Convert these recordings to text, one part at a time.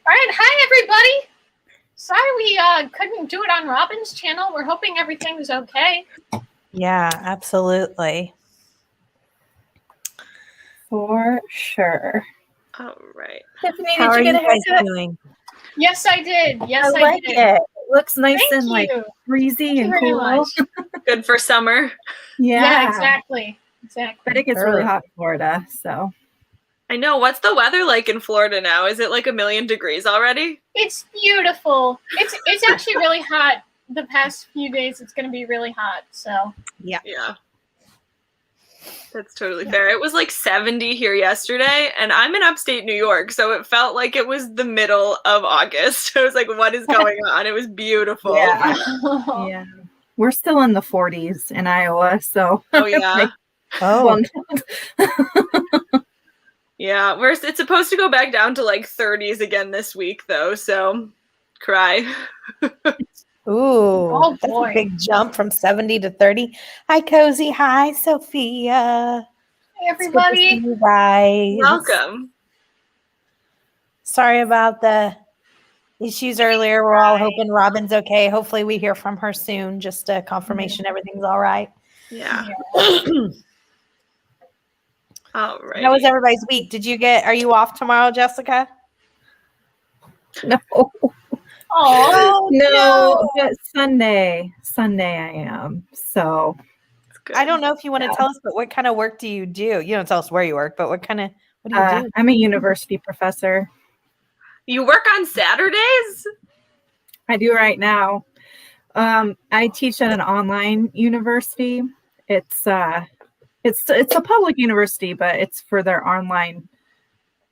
All right, hi everybody. Sorry we couldn't do it on Robin's channel. We're hoping everything's okay. Yeah, absolutely. For sure. All right. Tiffany, How are did you you get a guys haircut? doing? Yes, I did. Yes, I I like did. it. It looks nice Thank and like you. breezy Thank and you very cool. much. Good for summer. Yeah, exactly. But it gets really hot in Florida, so. I know. What's the weather like in Florida now? Is it like 1,000,000 degrees already? It's beautiful. It's actually really hot. The past few days, it's going to be really hot. So Yeah. That's totally fair. It was like 70 here yesterday, and I'm in upstate New York, so it felt like it was the middle of August. I was like, what is going on? It was beautiful. Yeah. We're still in the 40s in Iowa, so. Oh, yeah. Yeah, it's supposed to go back down to like 30s again this week, though, so cry. Ooh, that's a big jump from 70 to 30. Hi, Cozy. Hi, Sophia. Hey, everybody. It's good to see you guys. Welcome. Sorry about the issues earlier. We're all hoping Robin's okay. Hopefully we hear from her soon. Just a confirmation everything's all right. Yeah. All right. How was everybody's week? Are you off tomorrow, Jessica? No. Oh, no. But Sunday I am. So I don't know if you want to tell us, but what kind of work do you do? You don't tell us where you work, but what do you do? I'm a university professor. You work on Saturdays? I do right now. I teach at an online university. It's a public university, but it's for their online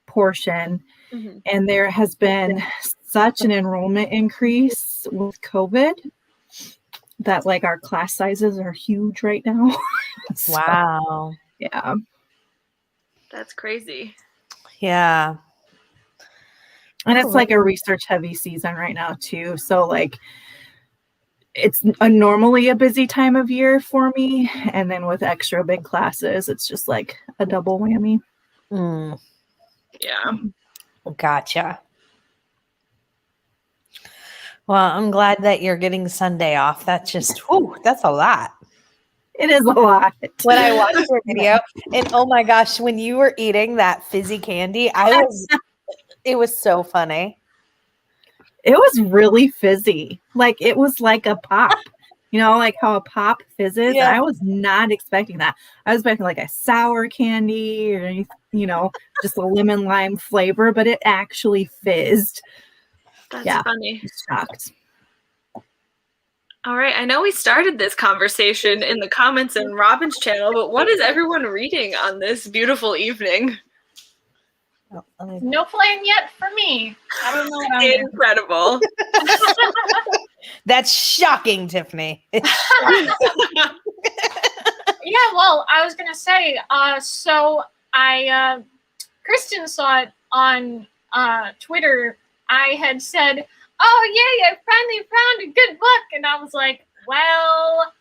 portion. Mm-hmm. And there has been such an enrollment increase with COVID that like our class sizes are huge right now. So, wow. Yeah. That's crazy. Yeah. And it's like a research heavy season right now too. So like it's normally a busy time of year for me. And then with extra big classes, it's just like a double whammy. Mm. Yeah. Gotcha. Well, I'm glad that you're getting Sunday off. That's just, that's a lot. It is a lot. When I watched your video, and oh my gosh, when you were eating that fizzy candy, it was so funny. It was really fizzy. Like it was like a pop. You know, like how a pop fizzes. Yeah. And I was not expecting that. I was expecting like a sour candy or, just a lemon lime flavor, but it actually fizzed. That's funny. I was shocked. All right. I know we started this conversation in the comments in Robin's channel, but what is everyone reading on this beautiful evening? No flame yet for me. I don't know what I'm Incredible. That's shocking, Tiffany. Yeah, well, I was gonna say, Kristen saw it on Twitter. I had said, "Oh yay, I finally found a good book," and I was like, "Well,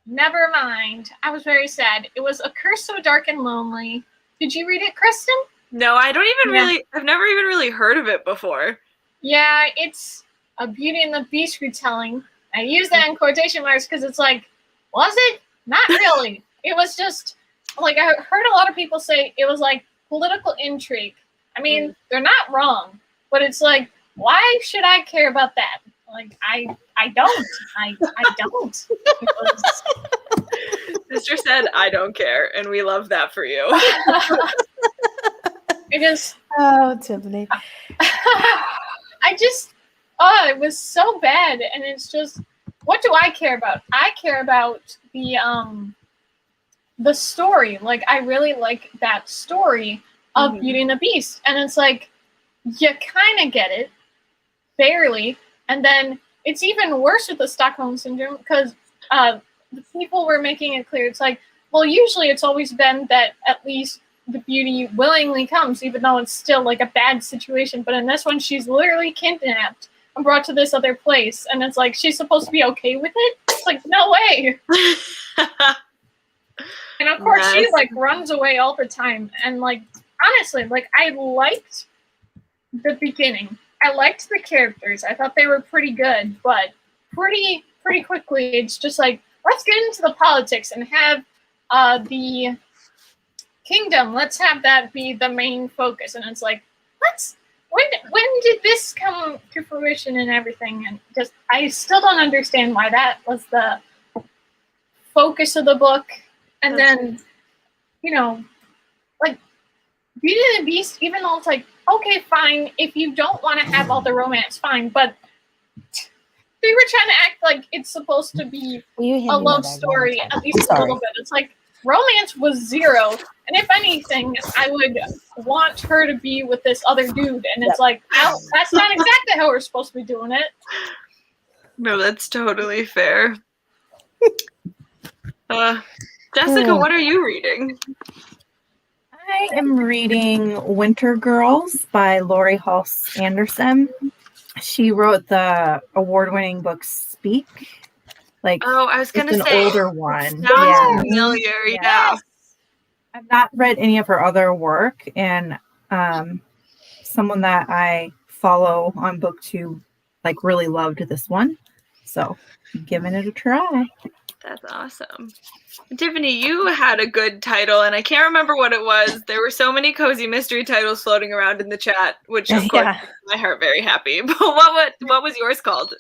never mind." I was very sad. It was A Curse So Dark and Lonely. Did you read it, Kristen? No, I don't even I've never even really heard of it before. Yeah, it's a Beauty and the Beast retelling. I use that in quotation marks because it's like, was it? Not really. It was just, like, I heard a lot of people say it was like political intrigue. I mean, they're not wrong, but it's like, why should I care about that? Like, I don't. I don't. Sister said, I don't care, and we love that for you. It is. Oh, Tiffany. It was so bad, and it's just, what do I care about? I care about the story. Like, I really like that story of Beauty and the Beast, and it's like, you kind of get it, barely, and then it's even worse with the Stockholm Syndrome, because the people were making it clear, it's like, well, usually it's always been that at least the beauty willingly comes, even though it's still like a bad situation. But in this one, she's literally kidnapped and brought to this other place, and it's like she's supposed to be okay with it. It's like, no way. And of course, she like runs away all the time. And like, honestly, like, I liked the beginning. I liked the characters. I thought they were pretty good, but pretty quickly, it's just like, let's get into the politics and have the kingdom. Let's have that be the main focus. And it's like, when did this come to fruition and everything? And just I still don't understand why that was the focus of the book. And then, like Beauty and the Beast, even though it's like, okay, fine, if you don't want to have all the romance, fine, but they were trying to act like it's supposed to be a love story, at least a little bit. It's like romance was zero, and if anything, I would want her to be with this other dude, and it's like, no, that's not exactly how we're supposed to be doing it. No, that's totally fair. Jessica, what are you reading? I am reading Winter Girls by Lori Halse Anderson. She wrote the award-winning book Speak. I was going to say, an older one. Sounds familiar, yeah. I've not read any of her other work, and someone that I follow on BookTube really loved this one, so I'm giving it a try. That's awesome. Tiffany, you had a good title, and I can't remember what it was. There were so many cozy mystery titles floating around in the chat, which of course makes my heart very happy. But what was yours called?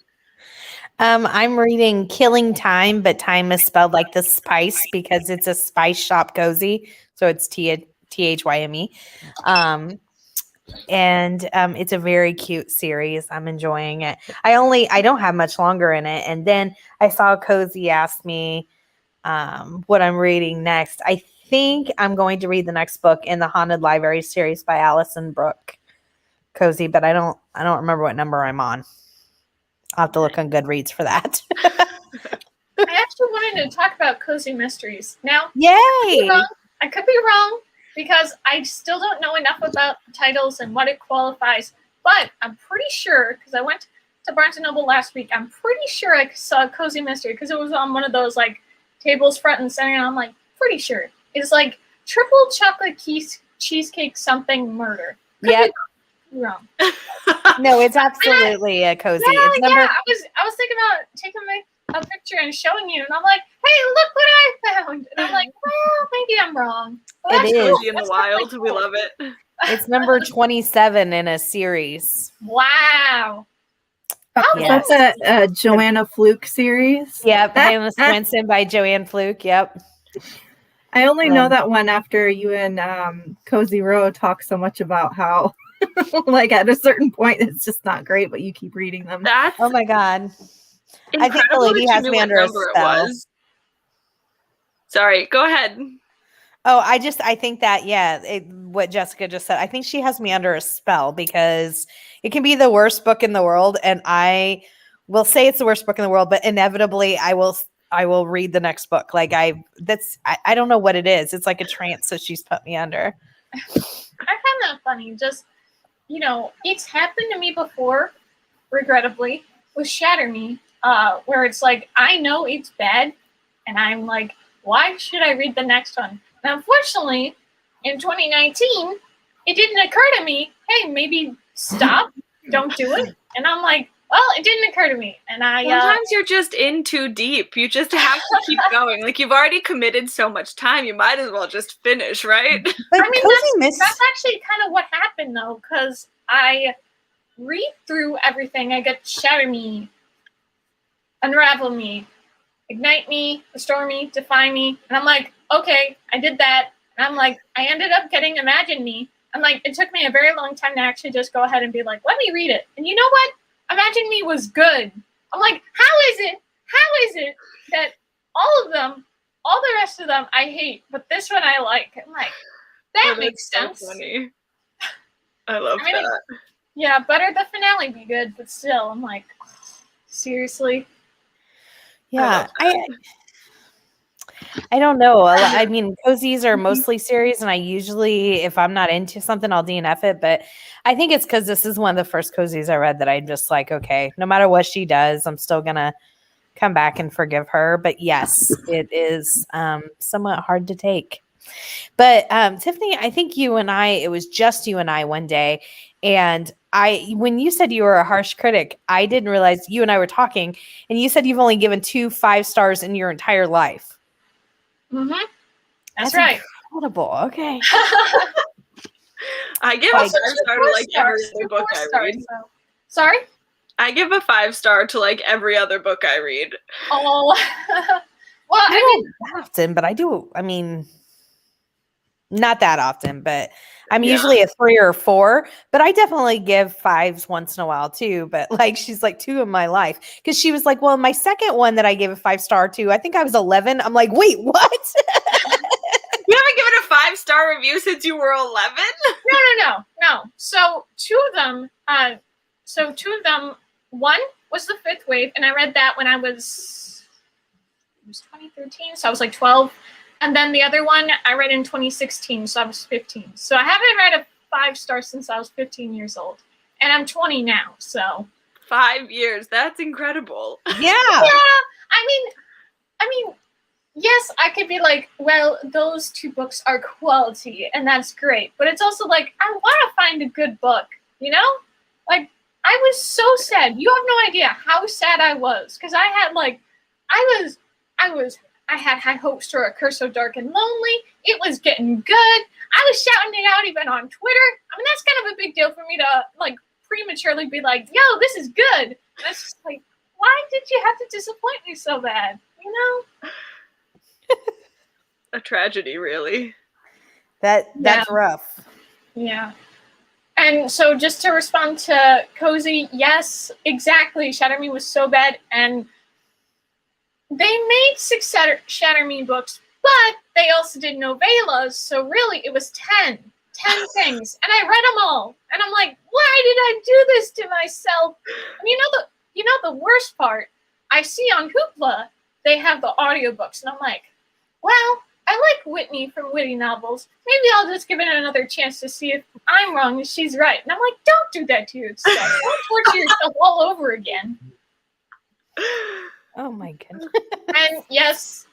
I'm reading Killing Time, but time is spelled like the spice because it's a spice shop cozy. So it's THYME. And it's a very cute series. I'm enjoying it. I don't have much longer in it. And then I saw Cozy ask me what I'm reading next. I think I'm going to read the next book in the Haunted Library series by Alison Brooke Cozy, but I don't remember what number I'm on. I'll have to look on Goodreads for that. I actually wanted to talk about cozy mysteries. Now, yay! I could be wrong because I still don't know enough about the titles and what it qualifies, but I'm pretty sure, because I went to Barnes & Noble last week, I'm pretty sure I saw a cozy mystery because it was on one of those tables front and center, and I'm pretty sure. It's triple chocolate cheesecake something murder. Yep. Wrong. No, it's absolutely a cozy. Yeah, it's number... I was thinking about taking a picture and showing you, and I'm like, hey, look what I found. And I'm like, well, maybe I'm wrong. Well, it is. Cozy in the wild. Cool. We love it. It's number 27 in a series. Wow. That's a Joanna Fluke series. Yep, Hannah Swenson by Joanne Fluke. Yep. I only know that one after you and Cozy Row talk so much about how at a certain point it's just not great, but you keep reading them. Oh my God. I think the lady has me under a spell. Sorry, go ahead. Oh, I think that, what Jessica just said, I think she has me under a spell because it can be the worst book in the world. And I will say it's the worst book in the world, but inevitably I will read the next book. I don't know what it is. It's like a trance that she's put me under. I find that funny. Just, it's happened to me before, regrettably, with Shatter Me, where it's I know it's bad, and I'm like, why should I read the next one? And unfortunately, in 2019, it didn't occur to me, hey, maybe stop, don't do it. And I'm like, well, it didn't occur to me. And sometimes you're just in too deep. You just have to keep going. You've already committed so much time. You might as well just finish, right? That's actually kind of what happened, though, because I read through everything. I get Shatter Me, Unravel Me, Ignite Me, Restore Me, Define Me. And I'm like, okay, I did that. And I'm like, I ended up getting Imagine Me. I'm like, it took me a very long time to actually just go ahead and be like, let me read it. And you know what? Imagine Me was good. I'm like, how is it that all of them, all the rest of them I hate, but this one I like? I'm like, that makes sense. So funny. I love that. Yeah, better the finale be good, but still, I'm like, oh, seriously? Yeah, I don't know. I mean, cozies are mostly series, and I usually, if I'm not into something, I'll DNF it. But I think it's because this is one of the first cozies I read that I'm just like, okay, no matter what she does, I'm still gonna come back and forgive her. But yes, it is somewhat hard to take. But Tiffany, I think it was just you and I one day. And when you said you were a harsh critic, I didn't realize you and I were talking, and you said you've only given 2 5 stars in your entire life. Mm-hmm. That's right. Incredible. Okay. I give a 5-star to like every other book I read. So. Sorry? I give a 5-star to like every other book I read. Oh. Well, I mean, that often, but I do. I mean, not that often, but I'm usually a 3 or 4. But I definitely give 5s once in a while too. But like, she's like 2 in my life, because she was like, "Well, my second one that I gave a 5-star to, I think I was 11." I'm like, "Wait, what?" You haven't given a 5-star review since you were 11? No. So two of them. One was The Fifth Wave, and I read that when it was 2013, so I was like 12. And then the other one I read in 2016, so I was 15. So I haven't read a 5-star since I was 15 years old, and I'm 20 now. So 5 years. That's incredible. Yeah. I mean, yes, I could be like, well, those 2 books are quality, and that's great. But it's also like, I want to find a good book, you know? Like, I was so sad. You have no idea how sad I was, because I had like, I had high hopes for A Curse So Dark and Lonely. It was getting good. I was shouting it out even on Twitter. I mean, that's kind of a big deal for me to like prematurely be like, yo, this is good. And it's just like, why did you have to disappoint me so bad? You know? A tragedy, really. That's rough. Yeah. And so just to respond to Cozy, yes, exactly. Shatter Me was so bad. And they made 6 Shatter Me books, but they also did novellas. So really, it was 10 things. And I read them all. And I'm like, why did I do this to myself? And you know the worst part? I see on Hoopla, they have the audiobooks. And I'm like, well, I like Whitney from Witty Novels. Maybe I'll just give it another chance to see if I'm wrong and she's right. And I'm like, don't do that to yourself. Don't torture yourself all over again. Oh my goodness. And yes,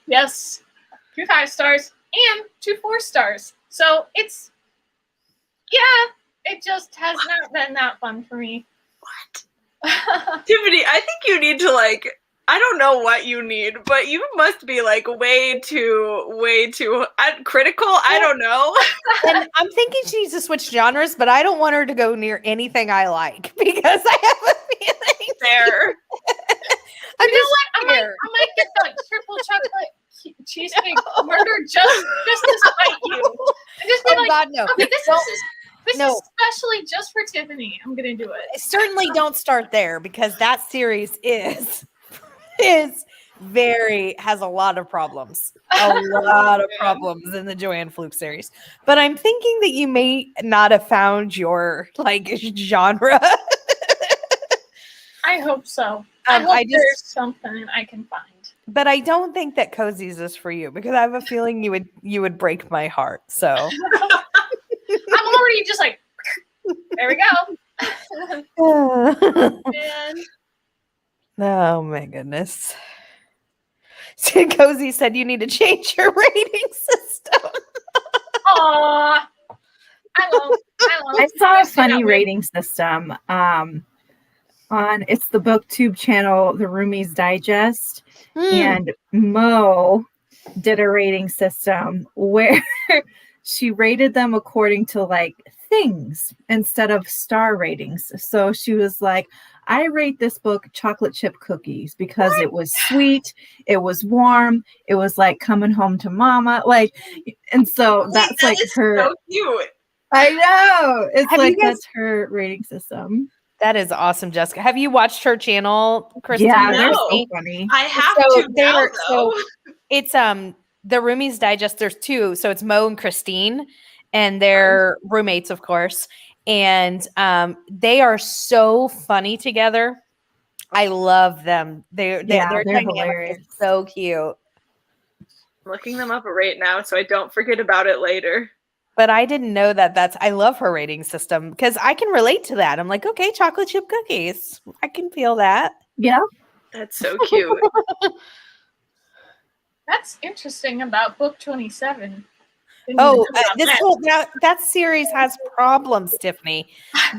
2 5 stars and 2 4 stars. So it just has not been that fun for me. What? Tiffany, I think you need to like, I don't know what you need, but you must be like way too critical. I don't know. And I'm thinking she needs to switch genres, but I don't want her to go near anything I like, because I have a feeling There. You know what? I might get the triple chocolate cheesecake murder just to spite you. And just be like, God, no. Okay, this is especially just for Tiffany. I'm gonna do it. Certainly don't start there, because that series has a lot of problems. A lot of problems in the Joanne Fluke series. But I'm thinking that you may not have found your like genre. I hope so. I hope there's something I can find. But I don't think that Cozy's is for you, because I have a feeling you would break my heart. So I'm already just like, there we go. Man. Oh my goodness. Cozy said you need to change your rating system. Aw. I won't. I saw a funny rating system on it's the BookTube channel, The Roomies Digest, and Mo did a rating system where she rated them according to like things instead of star ratings. So she was like, I rate this book chocolate chip cookies because it was sweet, it was warm, it was like coming home to mama, like, and so that's like her. So cute. I know, it's that's her rating system. That is awesome, Jessica. Have you watched her channel, Kristen? Yeah, they're so funny. I have to now, though. So it's the Roomies Digest. There's 2, so it's Mo and Christine, and they're roommates, of course. And they are so funny together. I love them. Their dynamic hilarious. is so cute. I'm looking them up right now so I don't forget about it later. But I didn't know that I love her rating system, because I can relate to that. I'm like, okay, chocolate chip cookies. I can feel that. Yeah. That's so cute. That's interesting about book 27. Didn't even Oh, know about this that. whole that series has problems, Tiffany.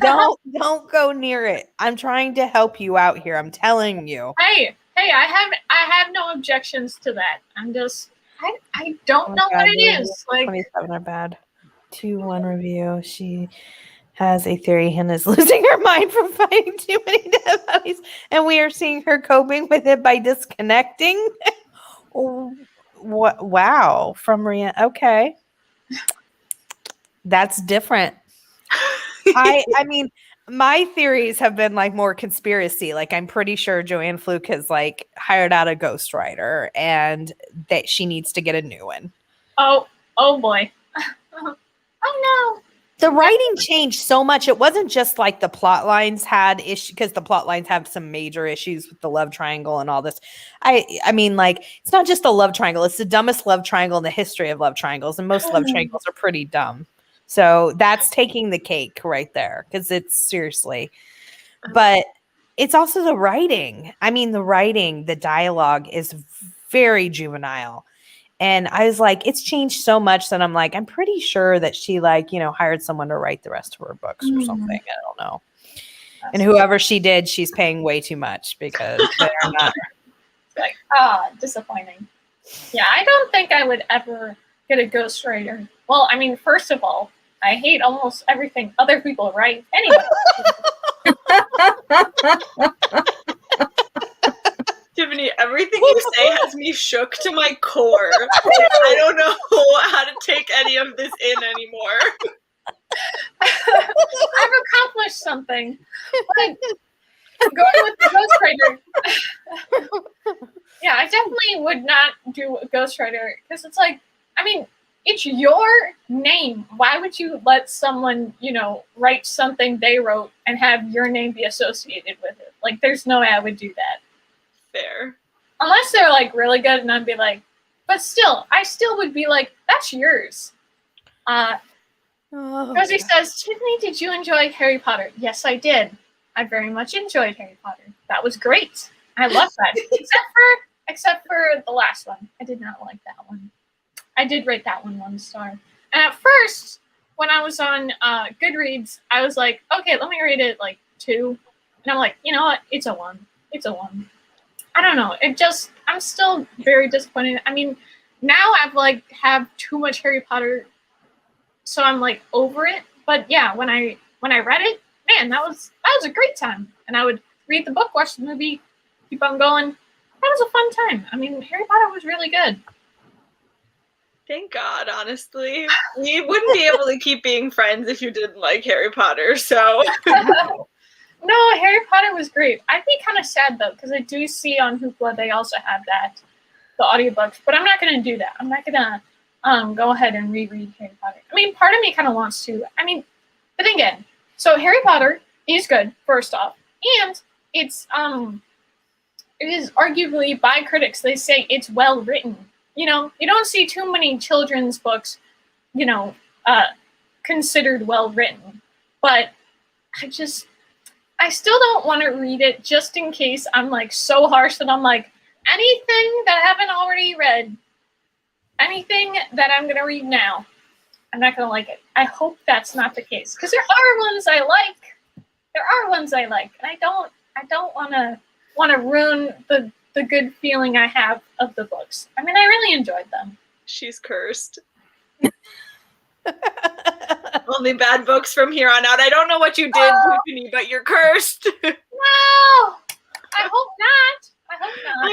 Don't go near it. I'm trying to help you out here. I'm telling you. Hey, I have no objections to that. I'm just I don't Oh know my what God, it is. Like 27 are bad. 2-1 review. She has a theory Hannah is losing her mind from fighting too many dead bodies, and we are seeing her coping with it by disconnecting. What? Wow. From Rihanna. Okay. That's different. I mean, my theories have been like more conspiracy. Like I'm pretty sure Joanne Fluke has like hired out a ghostwriter and that she needs to get a new one. oh boy. Oh no. The writing changed so much. It wasn't just like the plot lines had issues, because the plot lines have some major issues with the love triangle and all this. I mean, like, it's not just the love triangle. It's the dumbest love triangle in the history of love triangles. And most love triangles are pretty dumb. So that's taking the cake right there, because it's seriously. But it's also the writing. I mean, the dialogue is very juvenile. And I was like, it's changed so much that I'm like, I'm pretty sure that she hired someone to write the rest of her books or something. I don't know. And whoever she did, she's paying way too much because they're not. Like, disappointing. Yeah, I don't think I would ever get a ghostwriter. Well, I mean, first of all, I hate almost everything other people write anyway. Tiffany, everything you say has me shook to my core. I don't know how to take any of this in anymore. I've accomplished something. But going with the ghostwriter. Yeah, I definitely would not do a ghostwriter because it's like, I mean, it's your name. Why would you let someone, write something they wrote and have your name be associated with it? Like, there's no way I would do that. Fair. Unless they're like really good, and I'd be like, but still, I still would be like, that's yours. Rosie says, Tiffany, did you enjoy Harry Potter? Yes, I did. I very much enjoyed Harry Potter. That was great. I love that. except for the last one. I did not like that one. I did rate that one 1 star. And at first, when I was on Goodreads, I was like, okay, let me rate it like 2. And I'm like, you know what? It's a 1. It's a 1. I don't know. I'm still very disappointed. I mean, now I've have too much Harry Potter, so I'm like over it. But yeah, when I read it, man, that was a great time. And I would read the book, watch the movie, keep on going. That was a fun time. I mean, Harry Potter was really good. Thank God, honestly. We wouldn't be able to keep being friends if you didn't like Harry Potter, so. No, Harry Potter was great. I'd be kind of sad, though, because I do see on Hoopla they also have the audiobooks. But I'm not going to do that. I'm not going to go ahead and reread Harry Potter. I mean, part of me kind of wants to. I mean, but again, so Harry Potter is good, first off. And it is arguably, by critics, they say it's well written. You don't see too many children's books, considered well written. But I still don't want to read it just in case I'm so harsh that I'm like, anything that I haven't already read, anything that I'm going to read now, I'm not going to like it. I hope that's not the case because there are ones I like. And I don't want to ruin the good feeling I have of the books. I mean, I really enjoyed them. She's cursed. Only bad books from here on out. I don't know what you did, Tiffany, but you're cursed. No! I hope not. I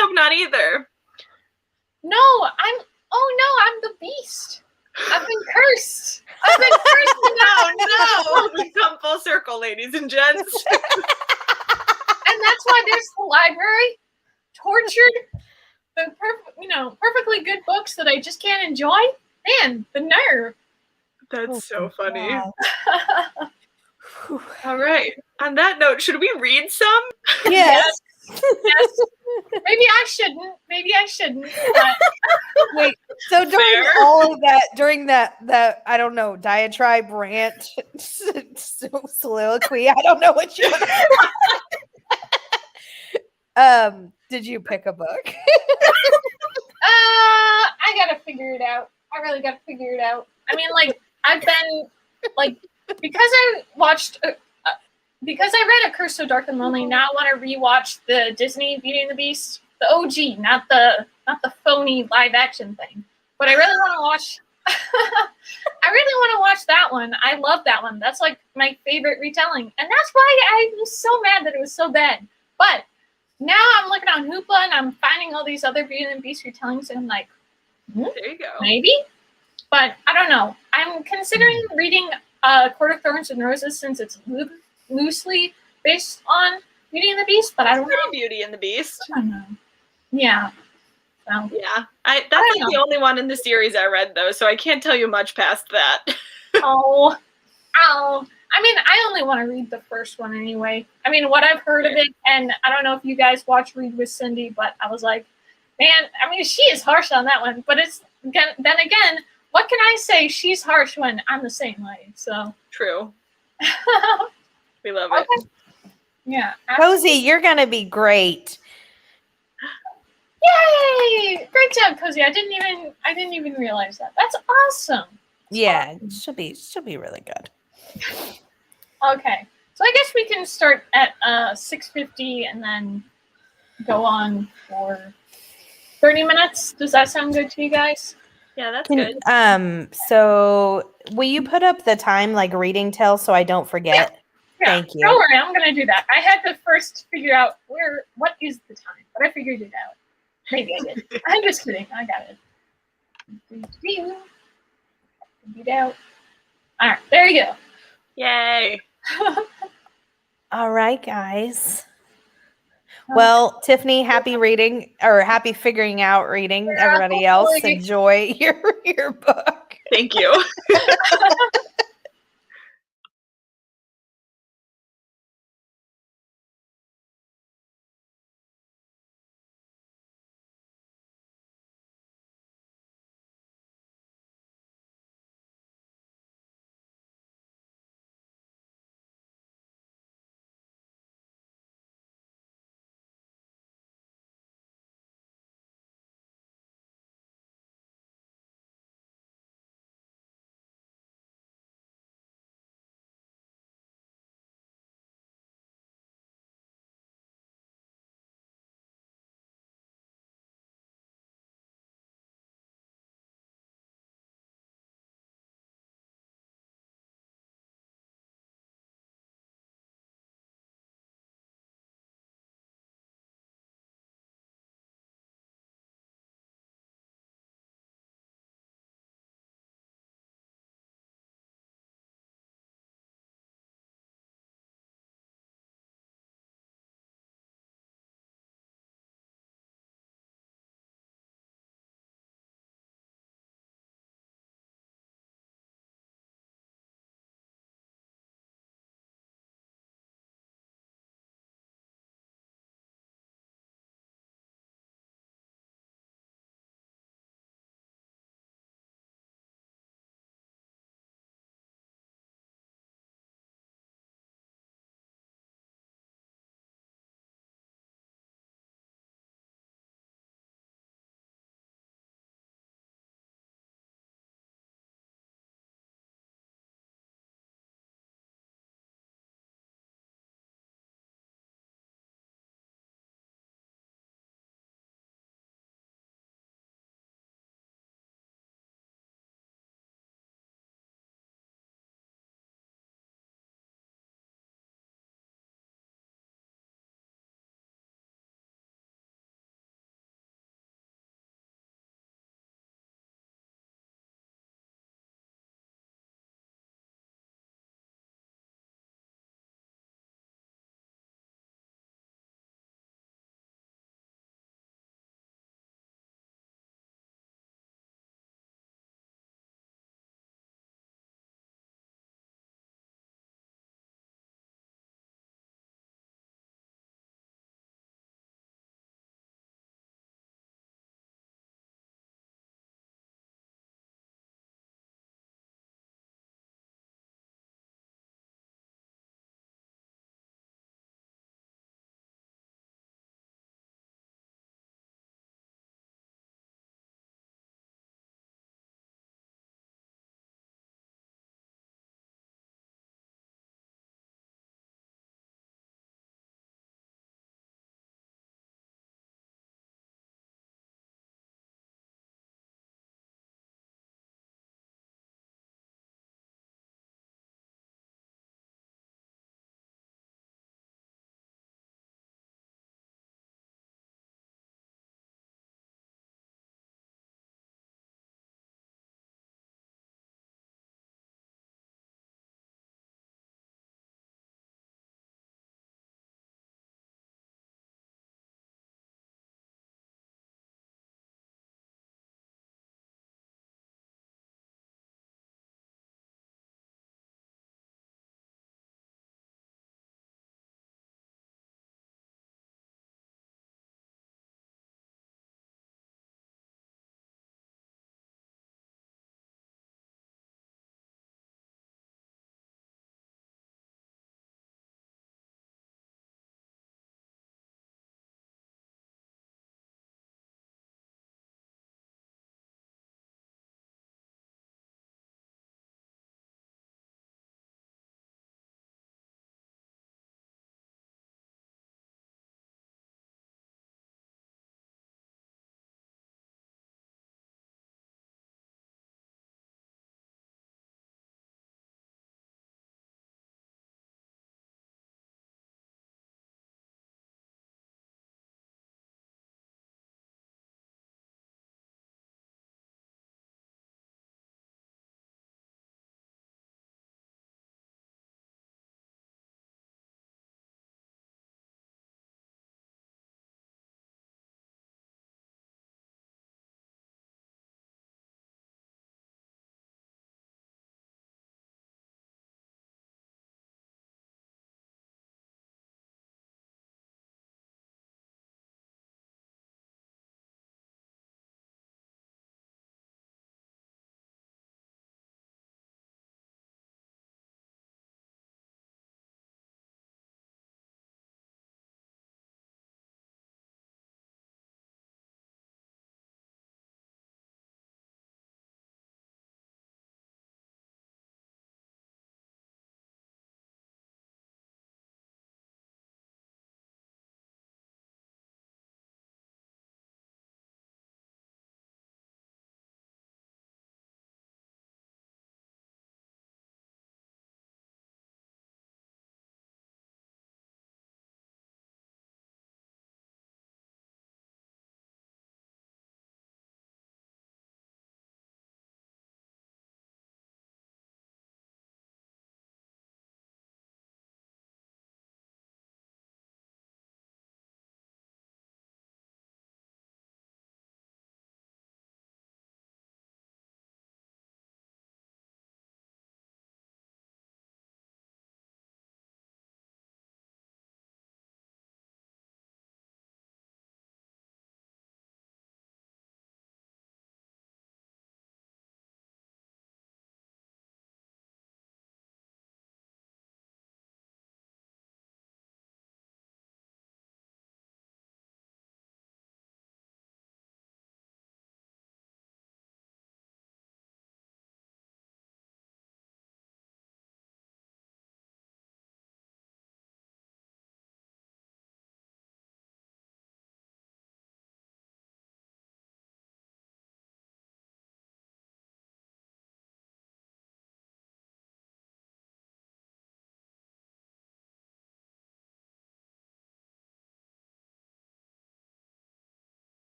hope not either. No, I'm the beast. I've been cursed. No. We've come full circle, ladies and gents. And that's why there's the library. Tortured. The perfectly good books that I just can't enjoy. Man, the nerve. That's so funny. All right. On that note, should we read some? Yes. Yes. Maybe I shouldn't. But... Wait. So during that I don't know, diatribe, rant, soliloquy, I don't know what you. Did you pick a book? I gotta figure it out. I really gotta figure it out. I mean, like, I've been, like, because I watched, because I read A Curse So Dark and Lonely, now I want to rewatch the Disney Beauty and the Beast, the OG, not the phony live action thing. But I really want to watch, I really want to watch that one. I love that one. That's, like, my favorite retelling. And that's why I was so mad that it was so bad. But now I'm looking on Hoopla and I'm finding all these other Beauty and the Beast retellings, and I'm like, There you go. maybe? But I don't know. I'm considering reading Court of Thorns and Roses since it's loosely based on Beauty and the Beast, but I don't know. Beauty and the Beast. I don't know. Yeah. So, Yeah. That's like the only one in the series I read, though, so I can't tell you much past that. oh. I mean, I only want to read the first one anyway. I mean, what I've heard of it, and I don't know if you guys watch Read with Cindy, but I was like, man, I mean, she is harsh on that one. But it's then again, what can I say? She's harsh when I'm the same way. So True. We love it. Okay. Yeah. Cozy, you're gonna be great. Yay! Great job, Cozy. I didn't even realize that. That's awesome. Yeah, she'll be really good. Okay. So I guess we can start at 6:50 and then go on for 30 minutes. Does that sound good to you guys? Yeah, that's good. So will you put up the time, like reading till, so I don't forget? Yeah. Thank you. Don't worry, I'm gonna do that. I had to first figure out what is the time, but I figured it out. Maybe I did. I'm just kidding. I got it. Figured it out. All right, there you go. Yay. All right, guys. Well, Tiffany, happy reading or happy figuring out reading. Yeah, Everybody else, hopefully. enjoy your book. Thank you.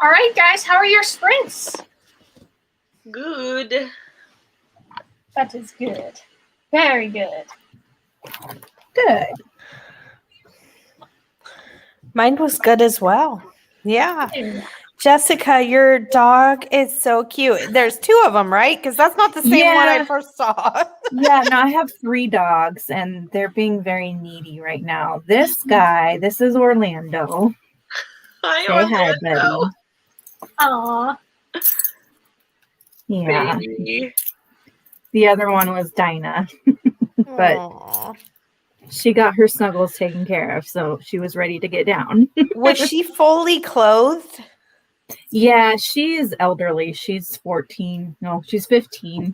All right, guys, how are your sprints? Good. That is good. Very good. Good. Mine was good as well. Yeah. Jessica, your dog is so cute. There's 2 of them, right? Because that's not the same one I Yeah. first saw. Yeah, no, I have 3 dogs and they're being very needy right now. This guy, this is Orlando. Hi, Say hi, Orlando. buddy. Aw. Yeah. Baby. The other one was Dinah, but Aw. she got her snuggles taken care of, so she was ready to get down. Was she fully clothed? Yeah, she is elderly. She's 14. No, she's 15.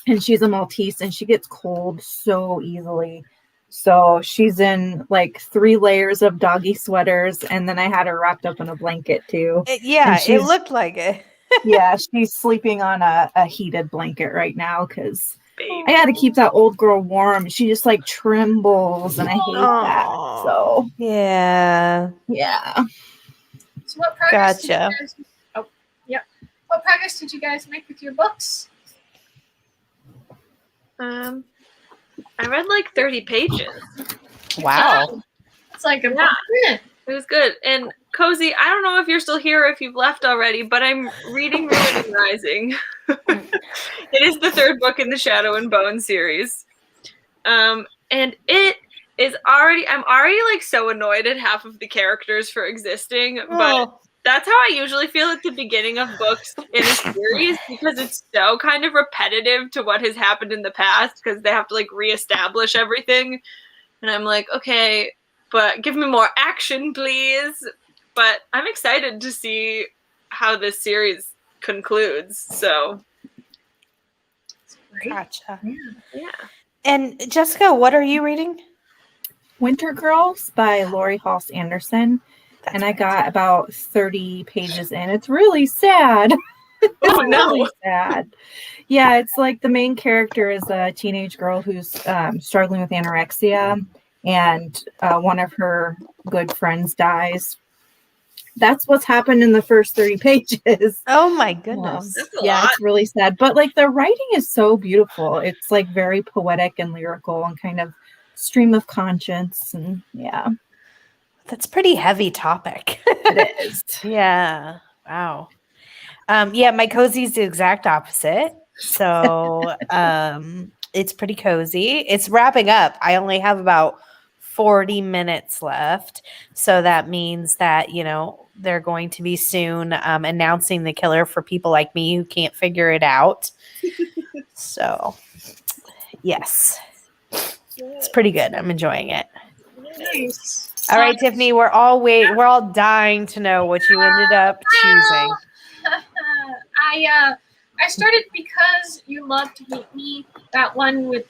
And she's a Maltese and she gets cold so easily. So she's in like 3 layers of doggy sweaters. And then I had her wrapped up in a blanket too. Yeah, And it looked like it. yeah, she's sleeping on a heated blanket right now because Baby. I got to keep that old girl warm. She just like trembles and I hate that. Aw. So Yeah. yeah. So what progress did you Gotcha. guys What progress did you guys make with your books? I read like 30 pages. Wow. It's like a Yeah. minute. It was good. And Cozy, I don't know if you're still here or if you've left already, but I'm reading Ruin and Rising. It is the 3rd book in the Shadow and Bone series. And it is I'm already like so annoyed at half of the characters for existing, but Oh. that's how I usually feel at the beginning of books in a series because it's so kind of repetitive to what has happened in the past because they have to like reestablish everything. And I'm like, okay, but give me more action, please. But I'm excited to see how this series concludes. So, Gotcha. yeah. And Jessica, what are you reading? Winter Girls by Lori Halse Anderson. And I got about 30 pages in. It's really sad. Oh no. Really sad. Yeah, it's like the main character is a teenage girl who's struggling with anorexia, and one of her good friends dies. That's what's happened in the first 30 pages. Oh my goodness. That's a Yeah, lot. it's really sad. But like the writing is so beautiful. It's like very poetic and lyrical and kind of stream of conscience. And yeah, That's a pretty heavy topic. it is. Yeah. Wow. Yeah, my cozy's the exact opposite. So it's pretty cozy. It's wrapping up. I only have about 40 minutes left. So that means that, they're going to be soon announcing the killer for people like me who can't figure it out. So, yes. It's pretty good. I'm enjoying it. Nice. All right, Tiffany, we're all dying to know what you ended up choosing. I started Because You Love to Hate Me, that one with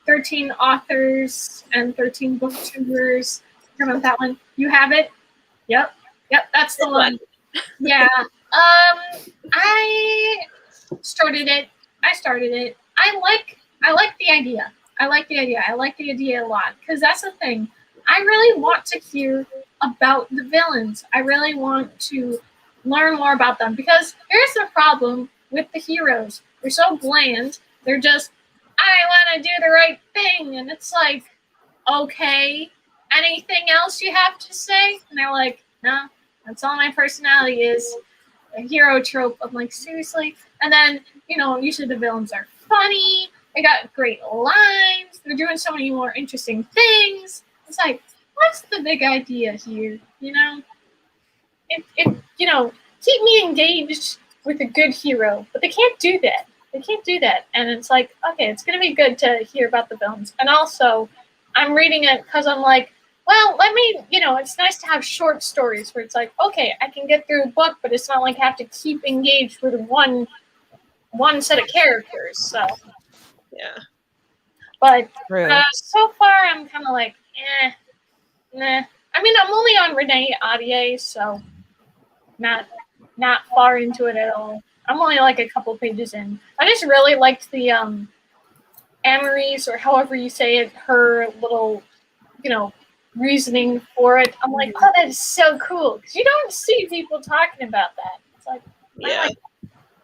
13 authors and 13 booktubers. Remember that one? You have it? Yep, that's the one. Yeah. I started it. I like the idea. I like the idea a lot because that's the thing. I really want to hear about the villains. I really want to learn more about them because here's the problem with the heroes. They're so bland. They're just, I want to do the right thing. And it's like, okay, anything else you have to say? And they're like, no, that's all my personality is. A hero trope. I'm like, seriously? And then, usually the villains are funny. They got great lines. They're doing so many more interesting things. It's like, what's the big idea here? Keep me engaged with a good hero, but they can't do that. And it's like, okay, it's going to be good to hear about the villains. And also, I'm reading it because I'm like, well, it's nice to have short stories where it's like, okay, I can get through a book, but it's not like I have to keep engaged with one set of characters. So, Yeah. But True. so far, I'm kind of like, nah. I mean, I'm only on Renee Audier, so not far into it at all. I'm only like a couple pages in. I just really liked the Amory's, or however you say it, her little, reasoning for it. I'm like, oh, that is so cool, because you don't see people talking about that. It's like, Yeah. I like that.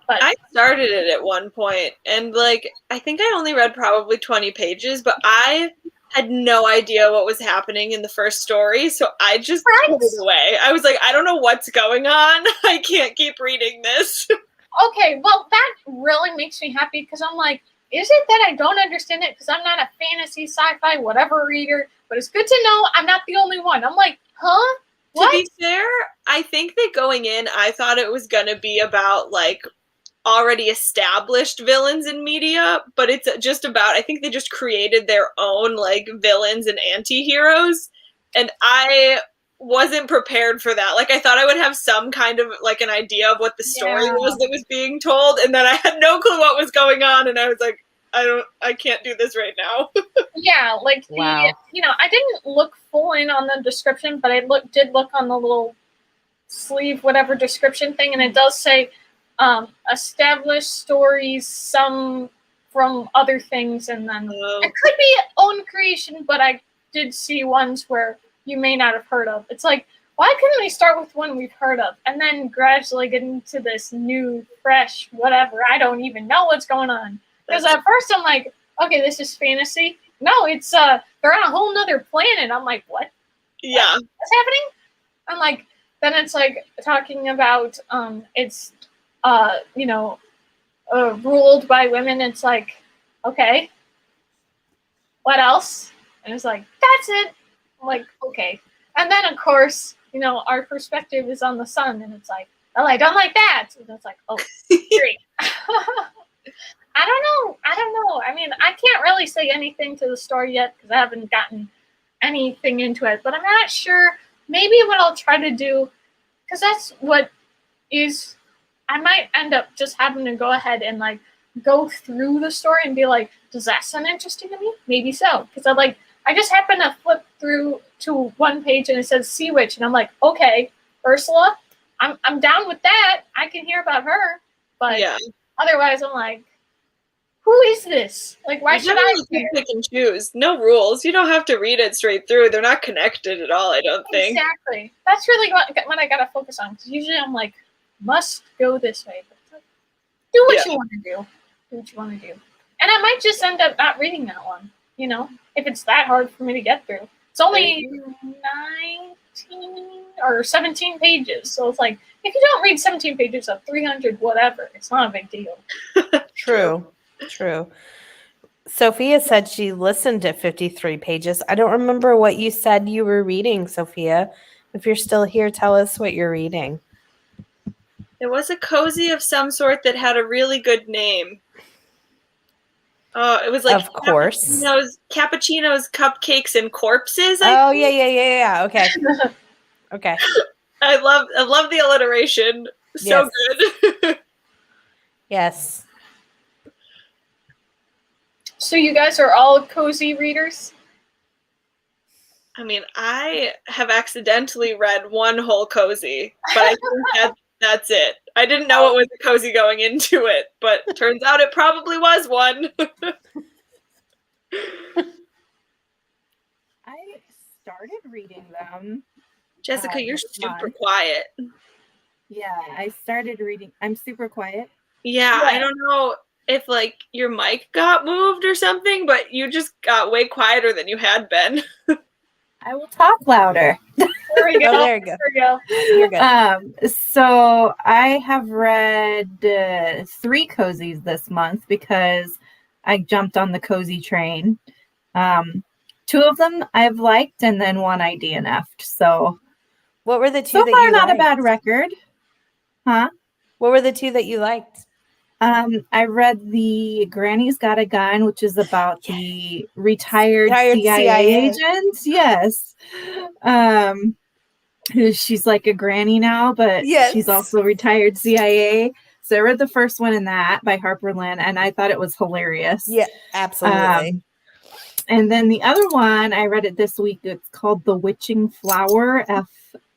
But I started it at one point, and like I think I only read probably 20 pages, but I had no idea what was happening in the first story, so I just put it away. I was like, I don't know what's going on. I can't keep reading this. Okay, well, that really makes me happy, because I'm like, is it that I don't understand it because I'm not a fantasy, sci-fi, whatever reader? But it's good to know I'm not the only one. I'm like, huh? What? To be fair, I think that going in, I thought it was gonna be about like already established villains in media, but it's just about, I think they just created their own like villains and anti-heroes, and I wasn't prepared for that. Like I thought I would have some kind of like an idea of what the story was that was being told, and then I had no clue what was going on, and I was like, I can't do this right now. Yeah, like Wow. I didn't look full in on the description, but I did look on the little sleeve whatever description thing, and it does say established stories, some from other things, and then it could be own creation, but I did see ones where you may not have heard of. It's like, why couldn't we start with one we've heard of and then gradually get into this new, fresh, whatever? I don't even know what's going on. Because at first I'm like, okay, this is fantasy. No, it's they're on a whole nother planet. I'm like, what? Yeah. What's happening? I'm like, then it's like talking about it's ruled by women. It's like, okay, what else? And it's like, that's it. I'm like, okay. And then of course, our perspective is on the sun, and it's like, well, I don't like that. And it's like, oh, great. I don't know. I mean, I can't really say anything to the story yet because I haven't gotten anything into it, but I'm not sure. Maybe what I'll try to do, because that's what is, I might end up just having to go ahead and like go through the story and be like, does that sound interesting to me? Maybe so. Because I just happened to flip through to one page and it says Sea Witch, and I'm like, okay, Ursula, I'm down with that. I can hear about her. But otherwise I'm like, who is this? Like, why should I pick and choose? No rules. You don't have to read it straight through. They're not connected at all, I don't think. Exactly. That's really what I gotta focus on. Because usually I'm like, must go this way. But do what you want to do. Do what you want to do. And I might just end up not reading that one. If it's that hard for me to get through. It's only 19 or 17 pages. So it's like, if you don't read 17 pages of 300 whatever, it's not a big deal. True. Sophia said she listened to 53 pages. I don't remember what you said you were reading, Sophia. If you're still here, tell us what you're reading. It was a cozy of some sort that had a really good name. It was like, of course, cappuccinos, cupcakes, and corpses. Yeah. Okay. Okay. I love the alliteration. So good. Yes. So you guys are all cozy readers? I mean, I have accidentally read one whole cozy, but I think that's it. I didn't know it was a cozy going into it, but turns out it probably was one. I started reading them. Jessica, you're super quiet. Yeah, I started reading. I'm super quiet. Yeah, I don't know if like your mic got moved or something, but you just got way quieter than you had been. I will talk louder. There we go. There you go. You're good. So I have read 3 cozies this month because I jumped on the cozy train. 2 of them I've liked, and then 1 I DNF'd. So what were the 2 so that far you not liked? a bad record. Huh? What were the 2 that you liked? I read the Granny's Got a Gun, which is about the retired CIA agent. Yes. She's like a granny now, but she's also retired CIA. So I read the first one in that by Harper Lynn, and I thought it was hilarious. Yeah, absolutely. And then the other one, I read it this week. It's called The Witching Flower,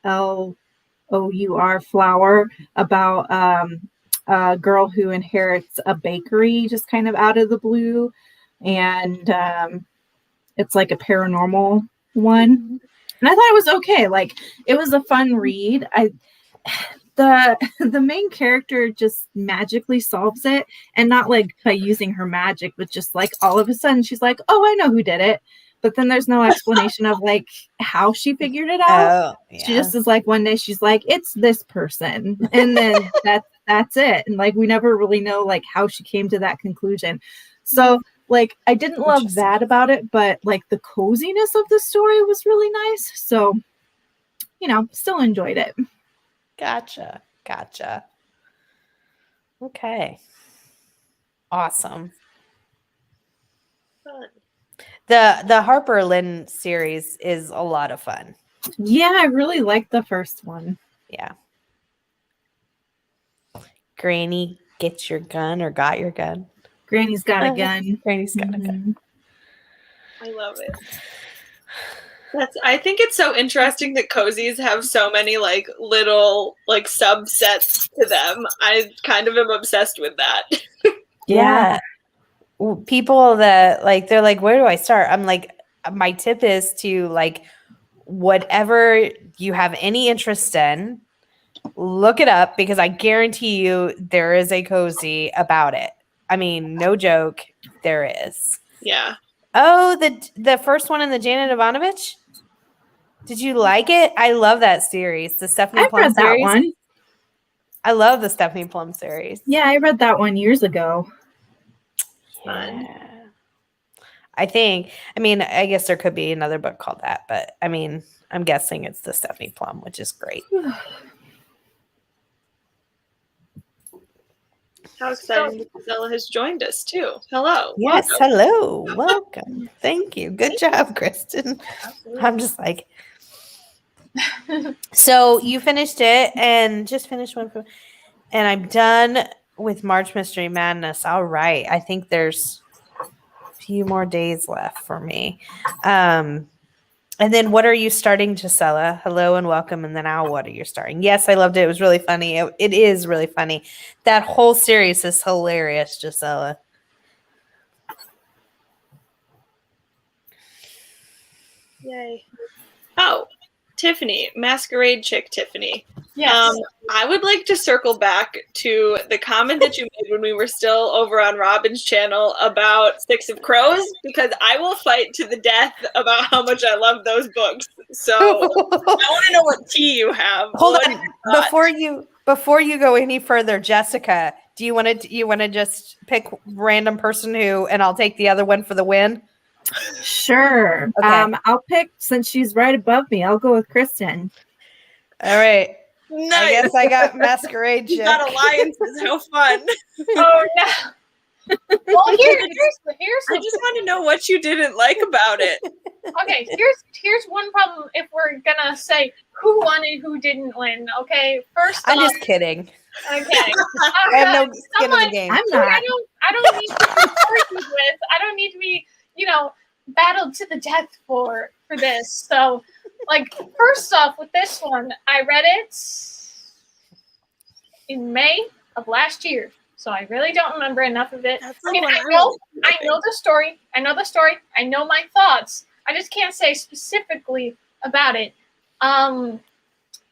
FLOUR, flower, about a girl who inherits a bakery just kind of out of the blue. And it's like a paranormal one. And I thought it was okay. Like, it was a fun read. The main character just magically solves it, and not like by using her magic, but just like all of a sudden she's like, oh, I know who did it. But then there's no explanation of like how she figured it out. Oh, yeah. She just is like, one day she's like, it's this person. And then that's it. And like, we never really know like how she came to that conclusion. So like, I didn't love that about it, but like the coziness of the story was really nice. So, still enjoyed it. Gotcha. Okay. Awesome. Fun. The Harper Lynn series is a lot of fun. Yeah, I really liked the first one. Yeah. Granny gets your gun or got your gun. Granny's got a gun. Granny's got a gun. I love it. I think it's so interesting that cozies have so many like little like subsets to them. I kind of am obsessed with that. Yeah. People that like, they're like, where do I start? I'm like, my tip is to like, whatever you have any interest in, look it up, because I guarantee you there is a cozy about it. I mean, no joke, there is. Yeah. Oh, the first one in the Janet Ivanovich? Did you like it? I love that series. The Stephanie Plum read series. That one. I love the Stephanie Plum series. Yeah, I read that one years ago. Fun. Yeah. I guess there could be another book called that, but I mean, I'm guessing it's the Stephanie Plum, which is great. How exciting that Gisela has joined us too. Hello. Yes, Welcome. hello. Welcome. Thank you. Good job, Kristen. Absolutely. I'm just like, so you finished it and just finished one, and I'm done with March Mystery Madness. All right. I think there's a few more days left for me. And then what are you starting, Gisela? Hello and welcome. And then what are you starting? Yes, I loved it. It was really funny. It is really funny. That whole series is hilarious, Gisela. Yay. Oh, Tiffany, Masquerade Chick Tiffany. Yes. I would like to circle back to the comment that you made when we were still over on Robin's channel about Six of Crows, because I will fight to the death about how much I love those books. So I want to know what tea you have. Hold on. Before you go any further, Jessica, do you want to just pick random person and I'll take the other one for the win? Sure. Okay. I'll pick, since she's right above me, I'll go with Kristen. All right. Nice. I guess I got Masquerade Chick. You got alliances. How fun. Oh no. Well, here's I just want to know what you didn't like about it. okay. Here's one problem if we're gonna say who won and who didn't win. Okay, first I'm off, just kidding. okay. I have no skin in the game. I'm not. I don't need to be argued with. I don't need to be, battled to the death for this. So, like, first off, with this one, I read it in May of last year, so I really don't remember enough of it. I know the story. I know my thoughts. I just can't say specifically about it. And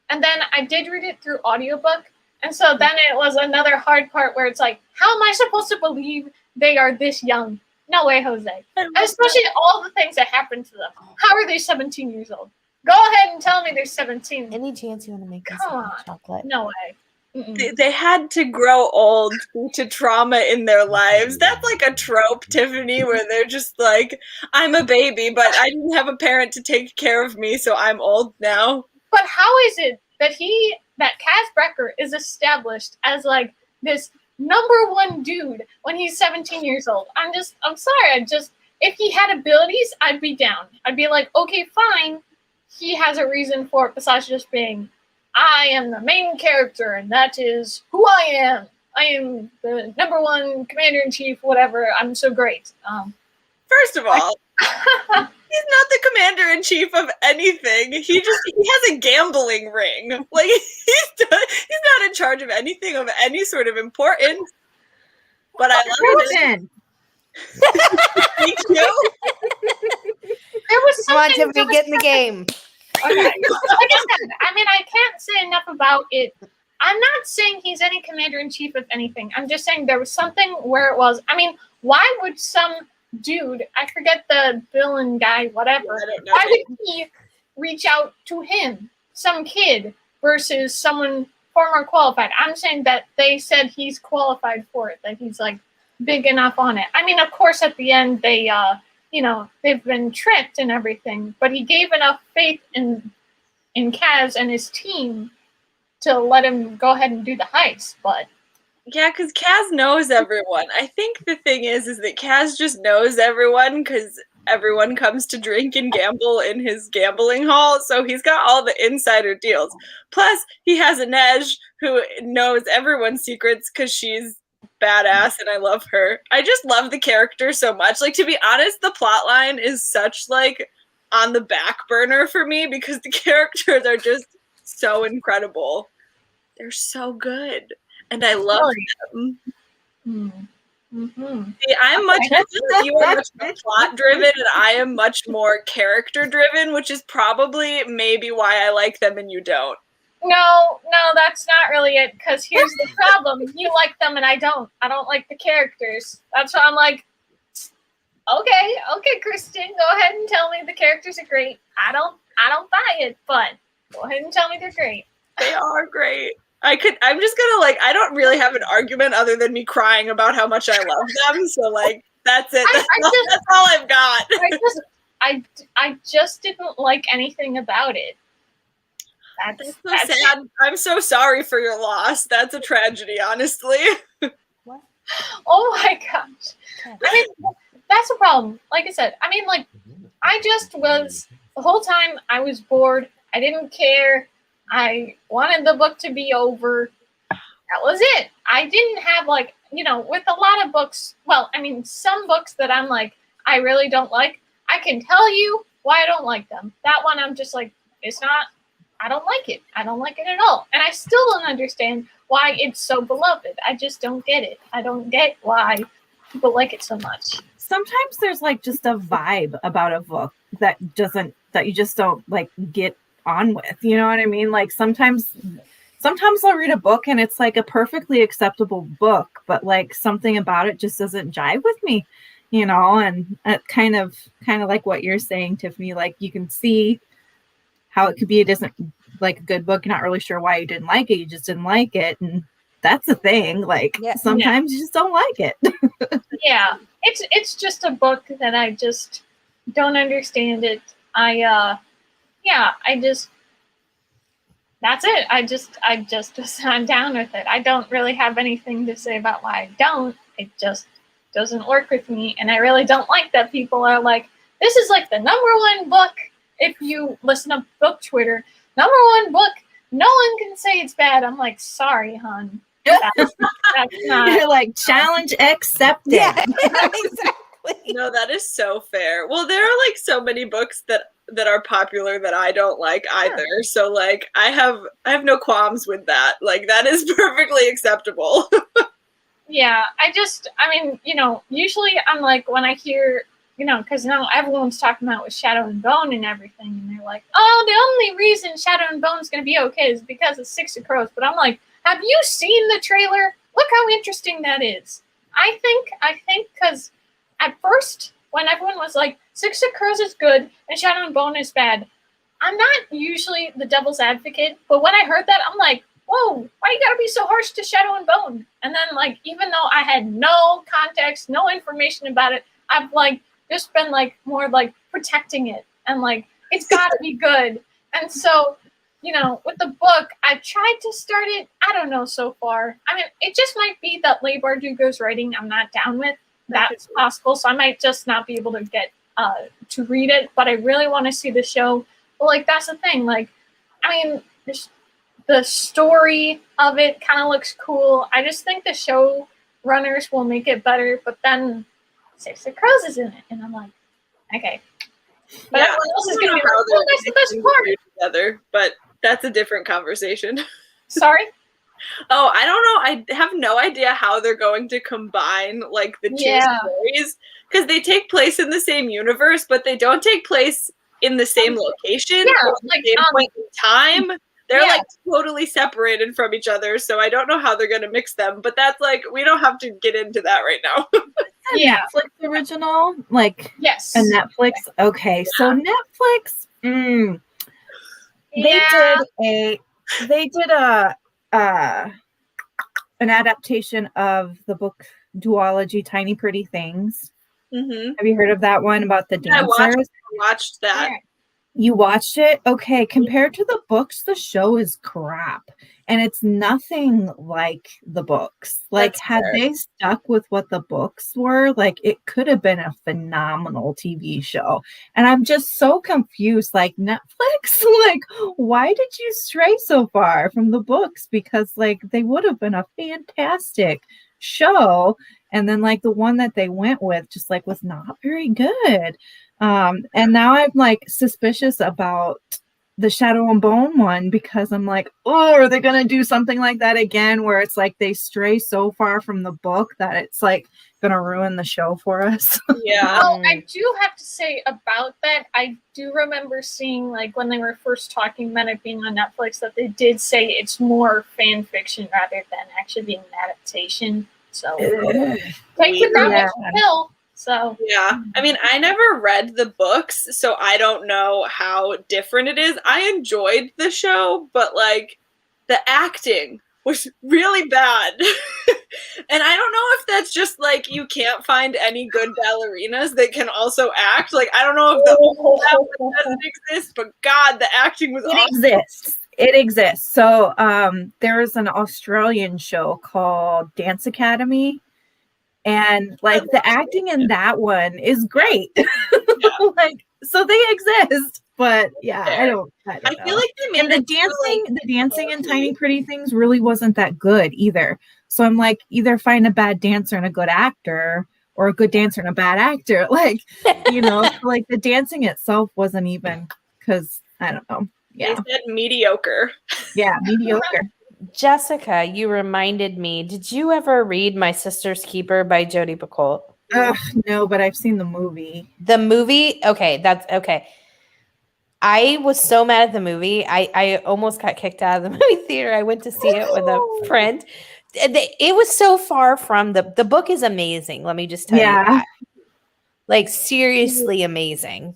then I did read it through audiobook, and so then it was another hard part where it's like, how am I supposed to believe they are this young? No way, Jose. And especially all the things that happened to them. How are they 17 years old? Go ahead and tell me they're 17. Any chance you want to make this chocolate? No way. They had to grow old due to trauma in their lives. That's like a trope, Tiffany, where they're just like, I'm a baby, but I didn't have a parent to take care of me, so I'm old now. But how is it that Kaz Brecker is established as like this number one dude when he's 17 years old? I'm sorry. If he had abilities, I'd be down. I'd be like, okay, fine. He has a reason for it besides just being, I am the main character and that is who I am. I am the number one commander-in-chief, whatever. I'm so great. First of all, he's not the commander-in-chief of anything. He has a gambling ring. Like, he's not in charge of anything of any sort of importance. But I love it. Kristen. Thank you. There was Come on, something. Tiffany, get in the game. Okay. Like I said, I mean, I can't say enough about it. I'm not saying he's any commander-in-chief of anything. I'm just saying there was something where it was. I mean, why would some dude, I forget the villain guy, whatever, I don't know. why would he reach out to him, some kid, versus someone far more qualified? I'm saying that they said he's qualified for it, that he's like big enough on it. I mean, of course, at the end, they, they've been tricked and everything, but he gave enough faith in Kaz and his team to let him go ahead and do the heist, but Yeah, because Kaz knows everyone. I think the thing is that Kaz just knows everyone because everyone comes to drink and gamble in his gambling hall, so he's got all the insider deals. Plus, he has a Nej who knows everyone's secrets because she's badass and I love her. I just love the character so much. Like, to be honest, the plot line is such, like, on the back burner for me because the characters are just so incredible. They're so good. And I love them. Mm-hmm. See, I'm much you are much more plot driven and I am much more character driven, which is probably maybe why I like them and you don't. No, that's not really it, because here's the problem. You like them and I don't. I don't like the characters. That's why I'm like, okay, Kristen, go ahead and tell me the characters are great. I don't buy it, but go ahead and tell me they're great. They are great. I'm just gonna I don't really have an argument other than me crying about how much I love them. So that's it. That's all I've got. I just didn't like anything about it. That's so sad. It. I'm so sorry for your loss. That's a tragedy, honestly. What? Oh my gosh. I mean, that's a problem. Like I said, I mean, I just was, the whole time I was bored. I didn't care. I wanted the book to be over. That was it. I didn't have with a lot of books, well, I mean, some books that I'm I really don't like, I can tell you why I don't like them. That one I'm just I don't like it. I don't like it at all. And I still don't understand why it's so beloved. I just don't get it. I don't get why people like it so much. Sometimes there's just a vibe about a book that you just don't get on with. You know what I mean? Sometimes I'll read a book and it's a perfectly acceptable book, but something about it just doesn't jive with me, and kind of like what you're saying, Tiffany, you can see how it could be it isn't a good book. You're not really sure why you didn't like it. You just didn't like it. And that's the thing. Sometimes you just don't like it. Yeah. It's just a book that I just don't understand it. That's it. I'm down with it. I don't really have anything to say about why I don't. It just doesn't work with me. And I really don't like that people are this is the #1 book. If you listen to book Twitter, #1 book, no one can say it's bad. I'm sorry, hon. That's not. You're challenge accepted. Yeah, exactly. No, that is so fair. Well, there are so many books that are popular that I don't like either. So I have no qualms with that. That is perfectly acceptable. Yeah, usually I'm when I hear, because now everyone's talking about with Shadow and Bone and everything, and they're oh, the only reason Shadow and Bone's going to be okay is because of Six of Crows. But I'm have you seen the trailer? Look how interesting that is. I think because at first, when everyone was Six of Crows is good and Shadow and Bone is bad, I'm not usually the devil's advocate, but when I heard that, I'm whoa, why you gotta be so harsh to Shadow and Bone? And then even though I had no context, no information about it, I've just been more protecting it and it's gotta be good. And so, with the book, I've tried to start it. I don't know so far. I mean, it just might be that Leigh Bardugo's writing I'm not down with. That's possible. So I might just not be able to get to read it, but I really want to see the show. But that's the thing. The story of it kind of looks cool. I just think the show runners will make it better, but then Six of Crows is in it, and I'm okay. But everyone else is going to be oh, that's the best part. Together, but that's a different conversation. Sorry? Oh, I don't know. I have no idea how they're going to combine the two stories, because they take place in the same universe, but they don't take place in the same location Yeah, or like, the same point in time. They're yeah. like totally separated from each other, so I don't know how they're gonna mix them. But that's like we don't have to get into that right now. A Netflix original, like Yes. a Netflix. Okay, so Netflix. They did a an adaptation of the book duology Tiny Pretty Things. Mm-hmm. Have you heard of that one about the dancers? I watched that. Yeah. You watched it? Okay, compared to the books, the show is crap. And it's nothing like the books. Like, That's had fair. they stuck with what the books were, like, it could have been a phenomenal TV show. And I'm just so confused. Like, Netflix, like, why did you stray so far from the books? Because, like, they would have been a fantastic show. And then, like, the one that they went with just, like, was not very good. And now I'm like suspicious about the Shadow and Bone one because I'm like, oh, are they gonna do something like that again where it's like they stray so far from the book that it's like gonna ruin the show for us? Yeah. Well, I do have to say about that, I do remember seeing, like, when they were first talking about it being on Netflix, that they did say it's more fan fiction rather than actually being an adaptation. So take with that Yeah. pill. So Yeah. I mean, I never read the books, so I don't know how different it is. I enjoyed the show, but like the acting was really bad. And I don't know if that's just like you can't find any good ballerinas that can also act. Like I don't know if that doesn't exist, but God, the acting was awesome. It exists. So there's an Australian show called Dance Academy. And like the acting in that one is great. Like so they exist. But yeah, I don't know. I feel like they made and the dancing in Tiny Pretty Things really wasn't that good either. So I'm like, either find a bad dancer and a good actor, or a good dancer and a bad actor. Like, you know, like the dancing itself wasn't even because I don't know. Yeah. They said mediocre. Yeah, mediocre. Jessica, you reminded me. Did you ever read My Sister's Keeper by Jodi Picoult? No, but I've seen the movie. The movie? Okay, that's okay. I was so mad at the movie. I almost got kicked out of the movie theater. I went to see it with a friend. It was so far from the book is amazing. Let me just tell you that. Like seriously amazing.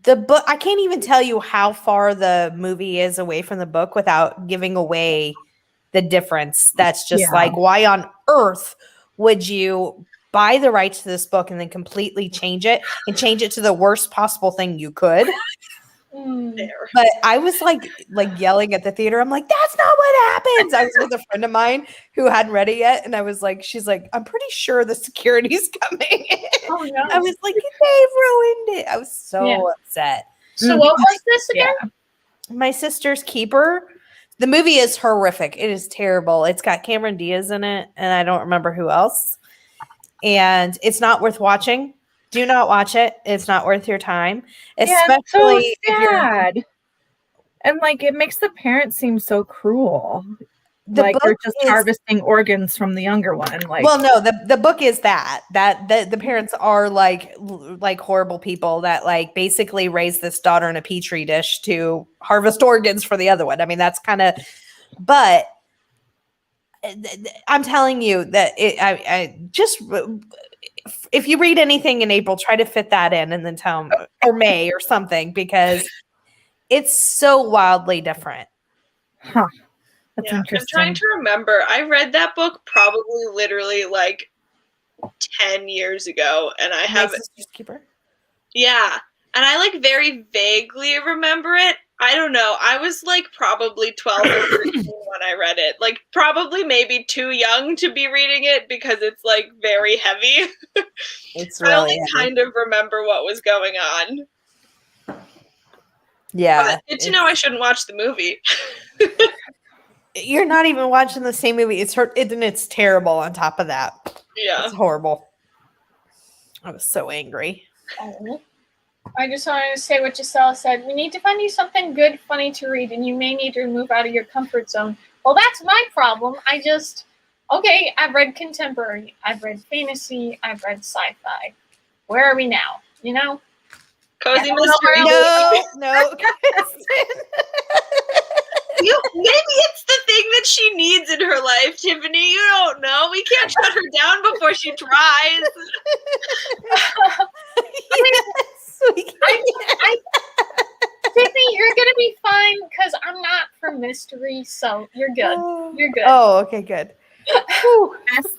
The book, I can't even tell you how far the movie is away from the book without giving away the difference. That's just like, why on earth would you buy the rights to this book and then completely change it and change it to the worst possible thing you could? But I was like yelling at the theater. I'm like, that's not what happens. I was with a friend of mine who hadn't read it yet. And I was like, she's like, I'm pretty sure the security's coming in. Oh, no. I was like, they ruined it. I was so upset. So what was this again? My Sister's Keeper. The movie is horrific. It is terrible. It's got Cameron Diaz in it, and I don't remember who else. And it's not worth watching. Do not watch it. It's not worth your time. Especially if you're and like it makes the parents seem so cruel. The like book they're just is harvesting organs from the younger one. Like, well, no, the book is that the parents are like horrible people that like basically raise this daughter in a petri dish to harvest organs for the other one. I mean, that's kind of, but I'm telling you that I just, if you read anything in April, try to fit that in and then tell them, or May or something, because it's so wildly different. Huh. That's interesting. I'm trying to remember. I read that book probably literally like 10 years ago, and I have Sister's Keeper. Yeah, and I like very vaguely remember it. I don't know. I was like probably 12 or 13 when I read it. Like probably maybe too young to be reading it because it's like very heavy. It's I really only kind of remember what was going on. Yeah. But good to know I shouldn't watch the movie. You're not even watching the same movie. It's terrible on top of that. Yeah. It's horrible. I was so angry. I just wanted to say what Giselle said. We need to find you something good, funny to read, and you may need to move out of your comfort zone. Well, that's my problem. I've read contemporary, I've read fantasy, I've read sci-fi. Where are we now? You know? Cozy mystery. No, Kristen. Maybe it's the thing that she needs in her life, Tiffany. You don't know. We can't shut her down before she tries. Yes, we can. Tiffany, you're gonna be fine because I'm not for mystery, so you're good. You're good. Oh, okay, good.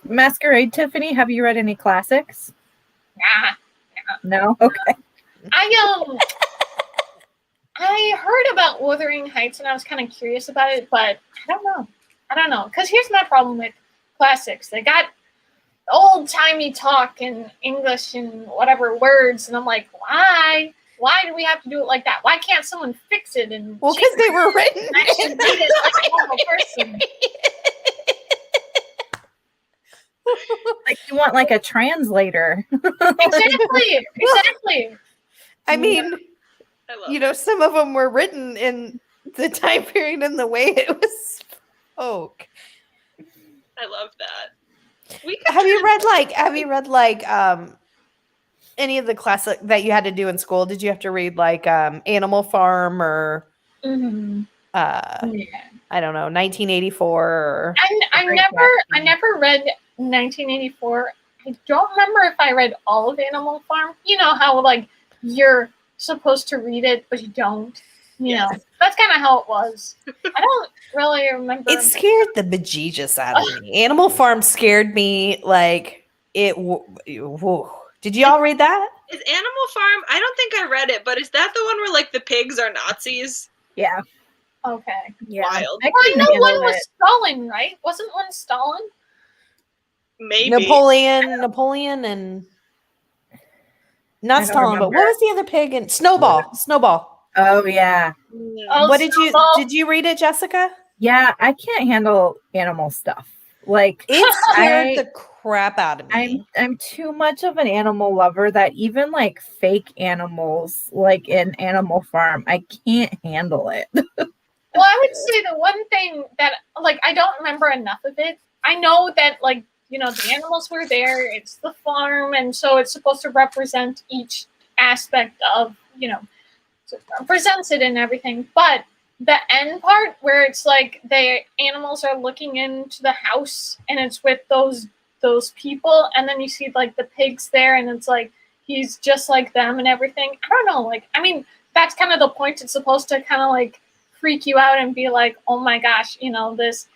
Masquerade Tiffany, have you read any classics? Nah. No? Okay. I heard about Wuthering Heights and I was kind of curious about it, but I don't know. Because here's my problem with classics. They got old-timey talk and English and whatever words, and I'm like, why? Why do we have to do it like that? Why can't someone fix it? And Well, because they were written. I should read it like a normal person. Like you want like a translator. Exactly. I mean, I love it. some of them were written in the time period and the way it was spoke. I love that. Have you read any of the classic that you had to do in school? Did you have to read like Animal Farm or Mm-hmm. I don't know, 1984 or I never read 1984. I don't remember if I read all of Animal Farm. You know how like you're supposed to read it, but you don't. You know, that's kind of how it was. I don't really remember. It scared the bejesus out of me. Animal Farm scared me like it. Whoa. Did you all read that? Is Animal Farm? I don't think I read it, but is that the one where like the pigs are Nazis? Yeah. Okay. Yeah. Wild. Well, I know one was Stalin, right? Wasn't one Stalin? Maybe. Napoleon and not Stalin, but what was the other pig? And Snowball. Oh yeah. Oh, What did you read it, Jessica? Yeah, I can't handle animal stuff. Like it scared the crap out of me. I'm too much of an animal lover that even like fake animals like in Animal Farm, I can't handle it. Well, I would say the one thing that like I don't remember enough of it. I know that like the animals were there. It's the farm, and so it's supposed to represent each aspect of so it represents it and everything. But the end part where it's like the animals are looking into the house and it's with those people, and then you see like the pigs there and it's like he's just like them and everything. I don't know, like I mean that's kind of the point. It's supposed to kind of like freak you out and be like, oh my gosh, this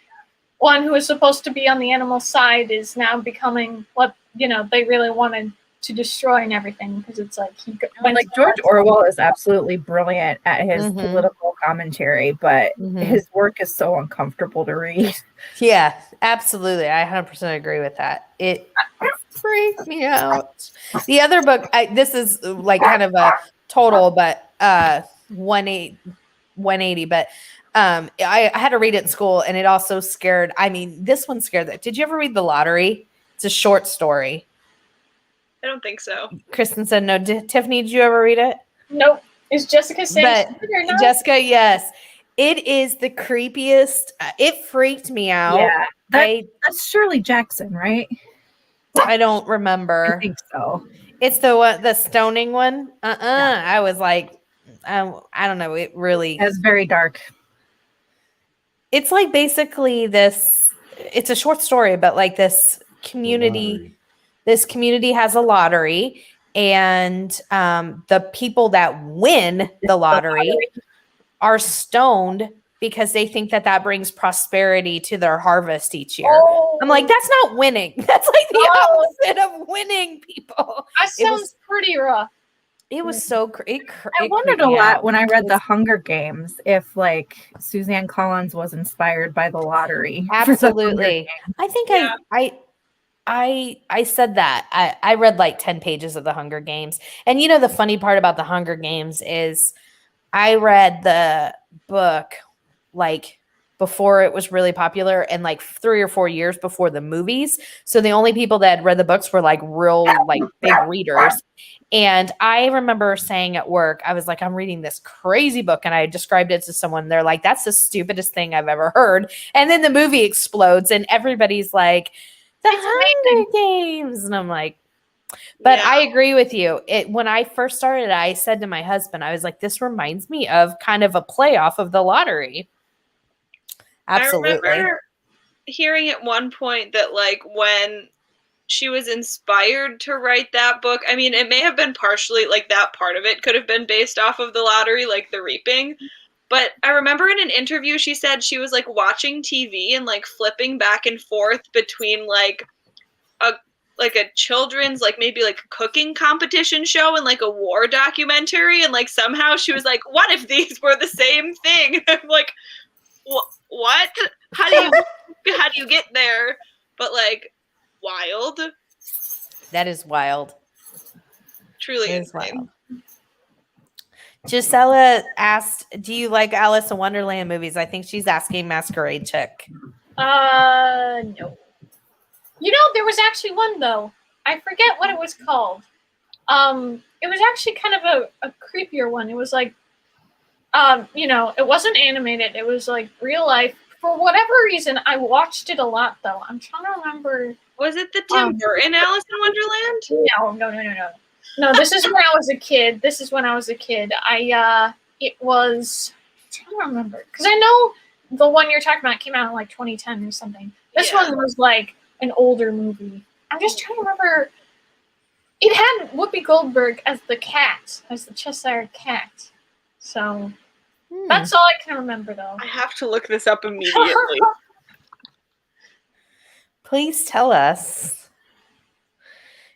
one who is supposed to be on the animal side is now becoming what they really wanted to destroy and everything, because it's like George Orwell is absolutely brilliant at his political commentary, but his work is so uncomfortable to read. Yeah, absolutely. I 100% agree with that. It freaked me out. The other book, this is like kind of a total, but 180, but I had to read it in school, and it also scared. I mean, this one scared that. Did you ever read The Lottery? It's a short story. I don't think so. Kristen said no. Tiffany, did you ever read it? Nope. Is Jessica saying or not? Jessica, yes. It is the creepiest. It freaked me out. Yeah, that's Shirley Jackson, right? I don't remember. I think so. It's the stoning one. Yeah. I was like, I don't know. It really. It's very dark. It's like basically this. It's a short story, but like this community. This community has a lottery, and the people that win the lottery are stoned because they think that brings prosperity to their harvest each year. Oh. I'm like, that's not winning. That's like the opposite of winning, people. That sounds pretty rough. It was so I wondered a lot when I read The Hunger Games if like Suzanne Collins was inspired by the lottery. Absolutely. I think I said that. I read like 10 pages of The Hunger Games. And the funny part about The Hunger Games is I read the book like before it was really popular and like 3 or 4 years before the movies. So the only people that had read the books were like real like big readers. And I remember saying at work, I was like, I'm reading this crazy book. And I described it to someone. They're like, that's the stupidest thing I've ever heard. And then the movie explodes and everybody's like, The Hunger Games. And I'm like, But Yeah. I agree with you. When I first started, I said to my husband, I was like, this reminds me of kind of a playoff of the lottery. Absolutely. I remember hearing at one point that like when she was inspired to write that book, I mean, it may have been partially like that part of it could have been based off of the lottery, like the reaping. But I remember in an interview she said she was like watching TV and like flipping back and forth between like a children's like maybe like cooking competition show and like a war documentary, and like somehow she was like, what if these were the same thing? I'm like, what? How do you get there? But like, wild. That is wild. Truly It is insane. wild. Gisela asked, do you like Alice in Wonderland movies? I think she's asking Masquerade Chick. No. You know, there was actually one though. I forget what it was called. It was actually kind of a creepier one. It was like, you know, it wasn't animated. It was like real life. For whatever reason, I watched it a lot though. I'm trying to remember. Was it the Tim Burton Alice in Wonderland? No. No, this is when I was a kid. It was, I'm trying to remember. Because I know the one you're talking about came out in like 2010 or something. This one was like an older movie. I'm just trying to remember. It had Whoopi Goldberg as the cat, as the Cheshire Cat. So that's all I can remember, though. I have to look this up immediately. Please tell us.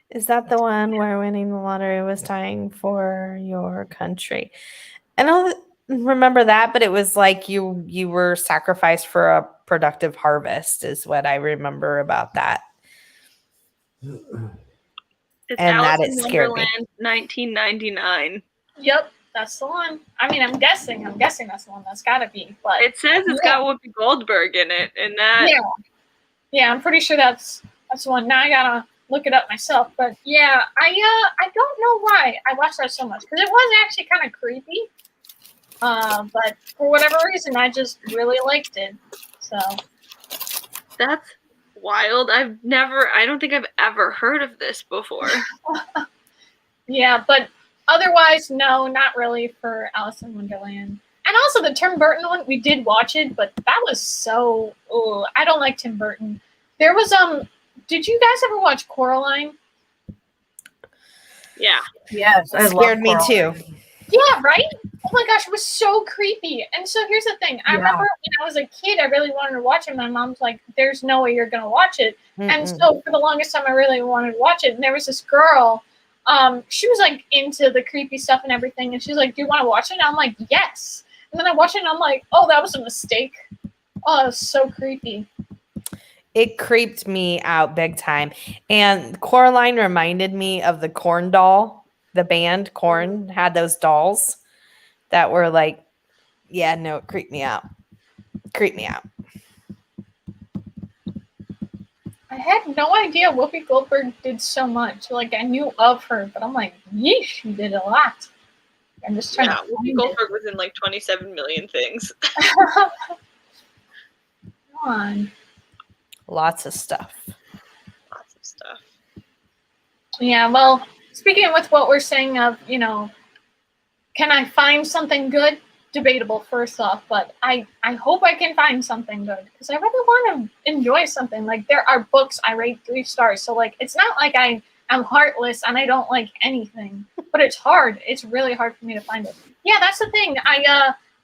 Is that the one where winning the lottery was dying for your country? I don't remember that, but it was like you were sacrificed for a productive harvest is what I remember about that. It's And Alice that in it scared me. Wonderland, 1999. Yep, that's the one. I mean, I'm guessing that's the one. That's got to be. But It says it's got Whoopi Goldberg in it, and that. Yeah, I'm pretty sure that's the one. Now I gotta look it up myself. But yeah, I don't know why I watched that so much because it was actually kind of creepy. But for whatever reason, I just really liked it. So That's wild. I don't think I've ever heard of this before. yeah, but otherwise, no, not really for Alice in Wonderland. And also the Tim Burton one, we did watch it, but that was so. I don't like Tim Burton. There was Did you guys ever watch Coraline? Yeah. Yes, It scared me too. Yeah, right? Oh my gosh, it was so creepy. And so here's the thing. I remember when I was a kid, I really wanted to watch it. My mom's like, there's no way you're going to watch it. And so for the longest time, I really wanted to watch it. And there was this girl, she was like into the creepy stuff and everything. And she's like, do you want to watch it? And I'm like, yes. And then I watched it and I'm like, oh, that was a mistake. Oh, it was so creepy. It creeped me out big time. And Coraline reminded me of the Korn doll. The band Korn had those dolls that were like, yeah, no, it creeped me out. I had no idea Whoopi Goldberg did so much. Like, I knew of her, but I'm like, yeesh, she did a lot. I'm just trying to Whoopi Goldberg was in like 27 million things. Come on. Lots of stuff. Yeah, well, speaking with what we're saying of, you know, can I find something good? Debatable, first off, but I hope I can find something good because I really want to enjoy something. Like, there are books I rate 3 stars, so like it's not like I'm heartless and I don't like anything, but it's hard. It's really hard for me to find it. Yeah, that's the thing.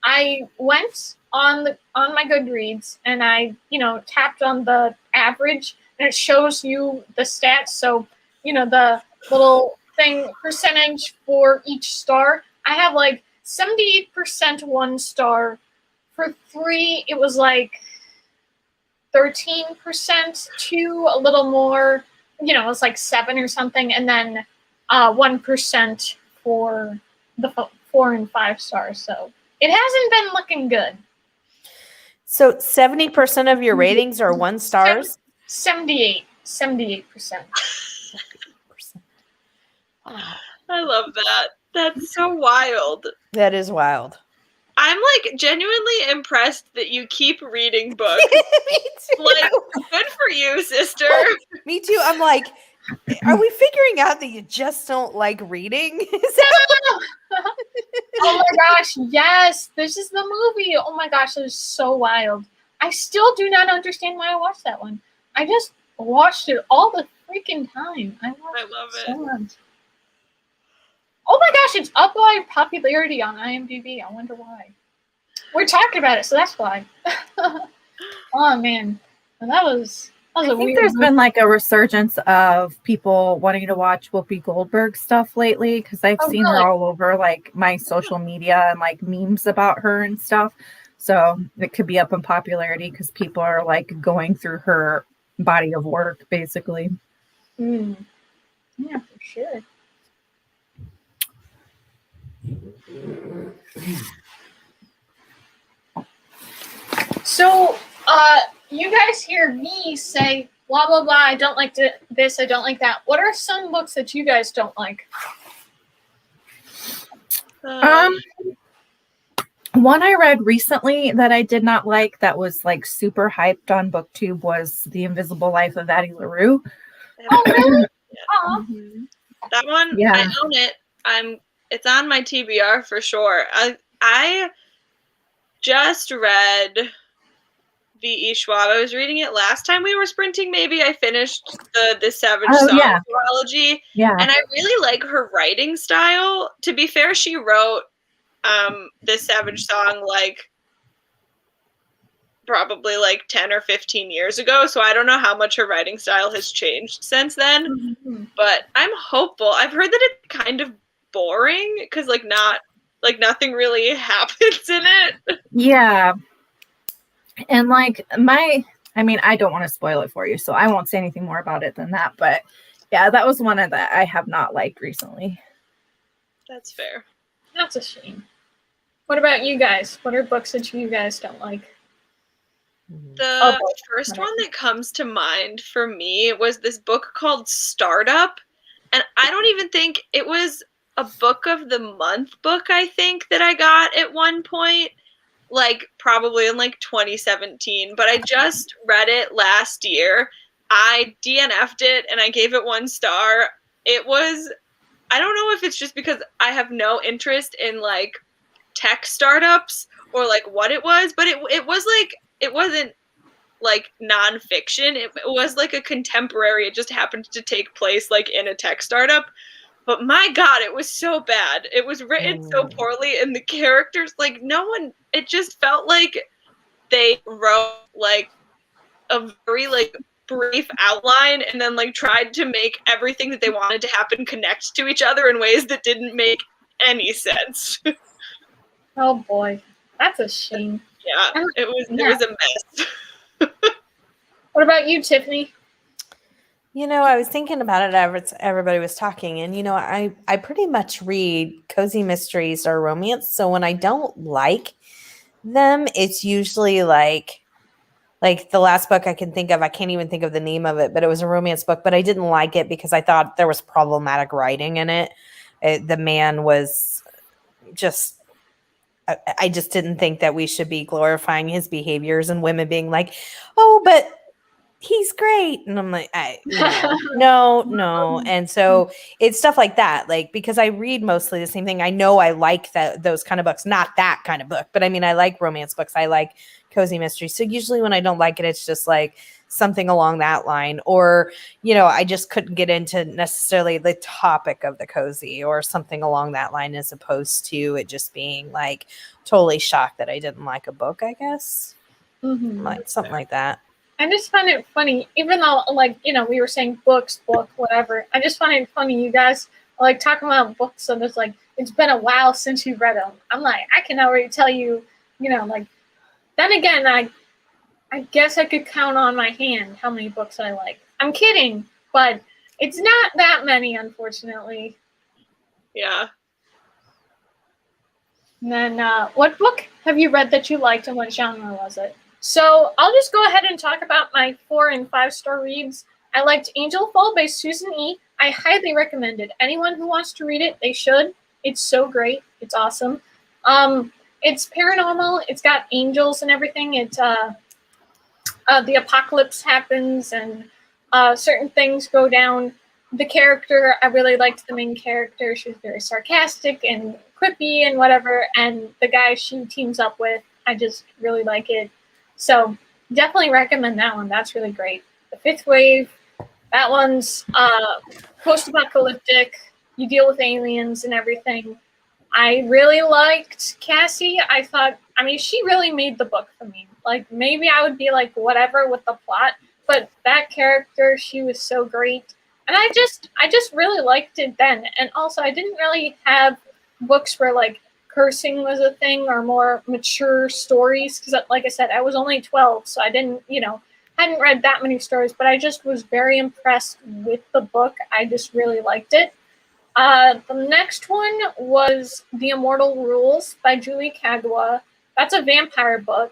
I went on my Goodreads and I, you know, tapped on the average and it shows you the stats. So, you know, the little thing percentage for each star. I have like 78% 1 star. For 3, it was like 13%. 2, a little more. You know, it was like 7 or something, and then 1% for the 4 and 5 stars. So it hasn't been looking good. So 70% of your ratings are 1 stars? 78%. Wow. I love that. That's so wild. That is wild. I'm like genuinely impressed that you keep reading books. Me too. Like, good for you, sister. Me too. I'm like, Are we figuring out that you just don't like reading? Is that Oh my gosh, yes. This is the movie. Oh my gosh, it was so wild. I still do not understand why I watched that one. I just watched it all the freaking time. I love it. So much. Oh my gosh, it's up by popularity on IMDb. I wonder why. We're talking about it, so that's why. Oh man. And that was I a think weird there's movie. been like a resurgence of people wanting to watch Whoopi Goldberg stuff lately because I've Oh, seen really? her all over like my social media and like memes about her and stuff. So it could be up in popularity because people are like going through her body of work basically. Yeah, for sure. So, you guys hear me say blah blah blah. I don't like this. I don't like that. What are some books that you guys don't like? One I read recently that I did not like that was like super hyped on BookTube was The Invisible Life of Addie LaRue. Oh, really? That one, Yeah. I own it. It's on my TBR for sure. I just read V.E. Schwab. I was reading it last time we were sprinting. Maybe I finished the Savage Song duology. Yeah. And I really like her writing style. To be fair, she wrote this Savage Song like probably like 10 or 15 years ago. So I don't know how much her writing style has changed since then. Mm-hmm. But I'm hopeful. I've heard that it's kind of boring because nothing really happens in it. Yeah. And like I don't want to spoil it for you, so I won't say anything more about it than that. But yeah, that was one that I have not liked recently. That's fair. That's a shame. What about you guys? What are books that you guys don't like? The first one that comes to mind for me was this book called Startup. And I don't even think it was a book of the month book, I think, that I got at one point, like probably in like 2017. But I just read it last year. I DNF'd it and I gave it 1 star. It was, I don't know if it's just because I have no interest in like tech startups or like what it was, but it was like, it wasn't like nonfiction. It was like a contemporary. It just happened to take place like in a tech startup. But my God, it was so bad. It was written so poorly, and the characters, like it just felt like they wrote like a very like brief outline and then like tried to make everything that they wanted to happen connect to each other in ways that didn't make any sense. Oh boy, that's a shame. Yeah, it was a mess. What about you, Tiffany? I was thinking about it as everybody was talking, and I pretty much read cozy mysteries or romance. So when I don't like them, it's usually like the last book I can think of. I can't even think of the name of it, but it was a romance book. But I didn't like it because I thought there was problematic writing in it. The man was just. I just didn't think that we should be glorifying his behaviors and women being like, oh, but he's great. And I'm like, no. And so it's stuff like that. Like, because I read mostly the same thing. I know I like those kind of books, not that kind of book, but I mean, I like romance books. I like cozy mysteries. So usually when I don't like it, it's just like something along that line, or, I just couldn't get into necessarily the topic of the cozy or something along that line, as opposed to it just being like totally shocked that I didn't like a book, I guess. Like something like that. I just find it funny, even though, like, we were saying book, whatever. I just find it funny you guys are, like, talking about books, and it's like, it's been a while since you read them. I'm like, I can already tell you, like, then again, I guess I could count on my hand how many books I like. I'm kidding, but it's not that many, unfortunately. Yeah. And then, what book have you read that you liked, and what genre was it? So I'll just go ahead and talk about my 4 and 5 star reads. I liked Angel Fall by Susan E. I highly recommend it. Anyone who wants to read it, they should. It's so great. It's awesome. It's paranormal. It's got angels and everything. It's the apocalypse happens and certain things go down. the character, I really liked the main character. She was very sarcastic and quippy and whatever. And the guy she teams up with, I just really like it. So definitely recommend that one. That's really great. The Fifth Wave, that one's post-apocalyptic. You deal with aliens and everything. I really liked Cassie. I thought, I mean, she really made the book for me. Like, maybe I would be like, whatever with the plot, but that character, she was so great. And I just really liked it then. And also, I didn't really have books where, like, cursing was a thing or more mature stories. Because, like I said, I was only 12, so I didn't, hadn't read that many stories. But I just was very impressed with the book. I just really liked it. The next one was The Immortal Rules by Julie Kagawa. That's a vampire book.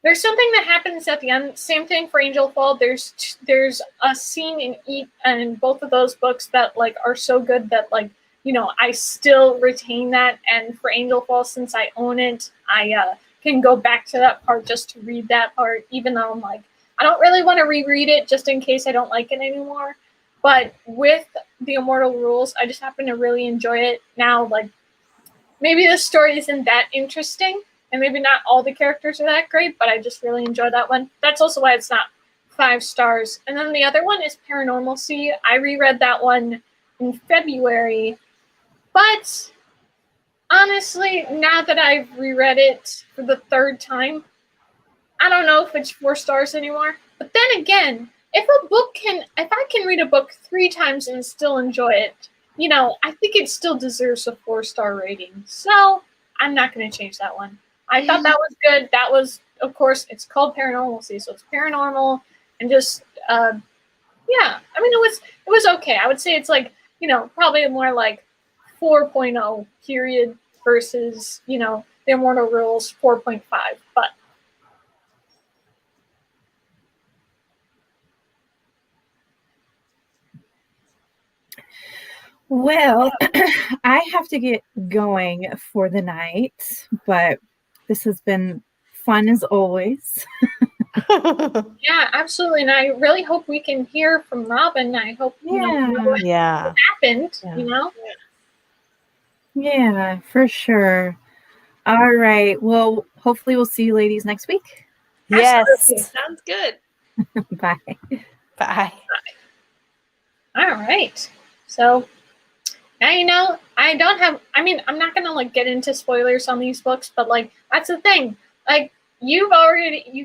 There's something that happens at the end. Same thing for Angel Fall. There's a scene in both of those books that like are so good that like I still retain that. And for Angel Fall, since I own it, I can go back to that part just to read that part, even though I'm like I don't really want to reread it just in case I don't like it anymore. But with The Immortal Rules, I just happen to really enjoy it now. Like maybe the story isn't that interesting. And maybe not all the characters are that great, but I just really enjoy that one. That's also why it's not 5 stars. And then the other one is Paranormalcy. I reread that one in February. But honestly, now that I've reread it for the 3rd time, I don't know if it's 4 stars anymore. But then again, if I can read a book 3 times and still enjoy it, I think it still deserves a 4-star rating. So I'm not going to change that one. I thought that was good. That was, of course, it's called Paranormalcy, so it's paranormal and just, yeah. I mean, it was okay. I would say it's like, probably more like 4.0 period versus, The Immortal Rules 4.5. But Well, I have to get going for the night, but this has been fun as always. Yeah, absolutely. And I really hope we can hear from Robin. I hope what happened, Yeah, for sure. All right. Well, hopefully we'll see you ladies next week. Yes. Absolutely. Sounds good. Bye. Bye. All right. So now I'm not gonna like get into spoilers on these books, but like that's the thing. Like you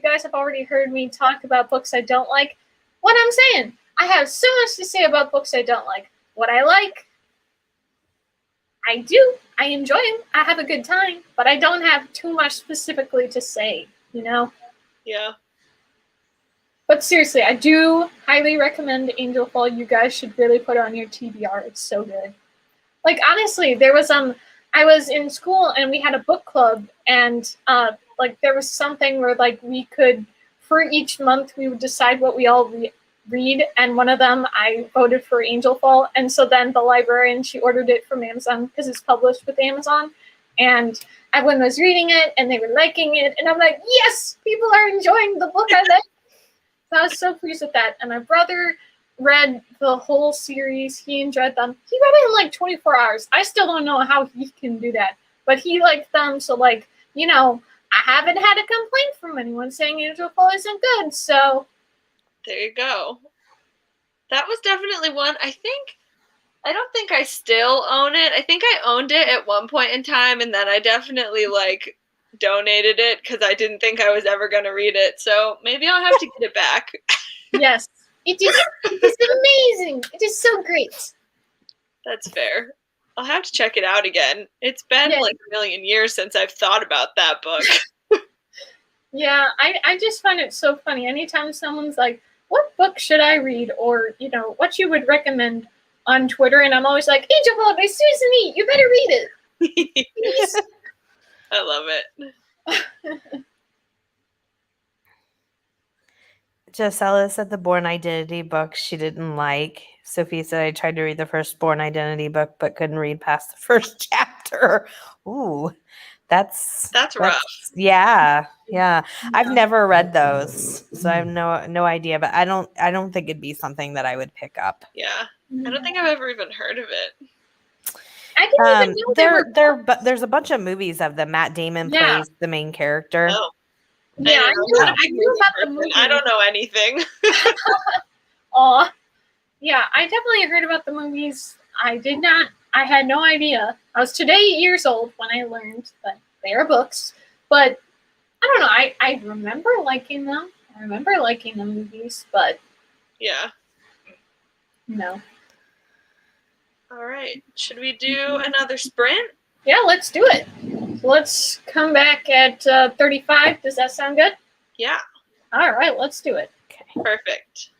guys have already heard me talk about books I don't like. What I'm saying, I have so much to say about books I don't like. What I like, I do. I enjoy them. I have a good time, but I don't have too much specifically to say, Yeah. But seriously, I do highly recommend Angel Fall. You guys should really put it on your TBR. It's so good. Like honestly, there was I was in school and we had a book club and like there was something where like we could for each month we would decide what we all read, and one of them I voted for Angel Fall, and so then the librarian, she ordered it from Amazon because it's published with Amazon, and everyone was reading it and they were liking it, and I'm like, yes, people are enjoying the book I like. So I was so pleased with that. And my brother read the whole series. He enjoyed them. He read it in like 24 hours. I still don't know how he can do that, but he liked them. So like, I haven't had a complaint from anyone saying Angel Fall isn't good. So there you go. That was definitely one. I don't think I still own it. I think I owned it at one point in time, and then I definitely like donated it because I didn't think I was ever going to read it. So maybe I'll have to get it back. Yes, it is amazing. It is so great. That's fair. I'll have to check it out again. It's been like a million years since I've thought about that book. Yeah, I just find it so funny. Anytime someone's like, what book should I read? Or, what you would recommend on Twitter. And I'm always like, Angel Fall by Susan E. You better read it. I love it. Gisela said the Born Identity book she didn't like. Sophie said I tried to read the first Born Identity book but couldn't read past the first chapter. Ooh, That's rough. Yeah. I've Yeah. never read those, so I have no idea. But I don't think it'd be something that I would pick up. Yeah. I don't think I've ever even heard of it. I didn't even know they were. But there's a bunch of movies of them. Matt Damon Yeah. plays the main character. Oh. Yeah, I I'm not a knew, big movie about the person. movie. I don't know anything. Aw. Yeah, I definitely heard about the movies. I had no idea. I was today 8 years old when I learned that they are books. But I don't know, I remember liking them. I remember liking the movies, but Yeah. no. All right. Should we do another sprint? Yeah, let's do it. So let's come back at 35. Does that sound good? Yeah. All right, let's do it. Okay. Perfect.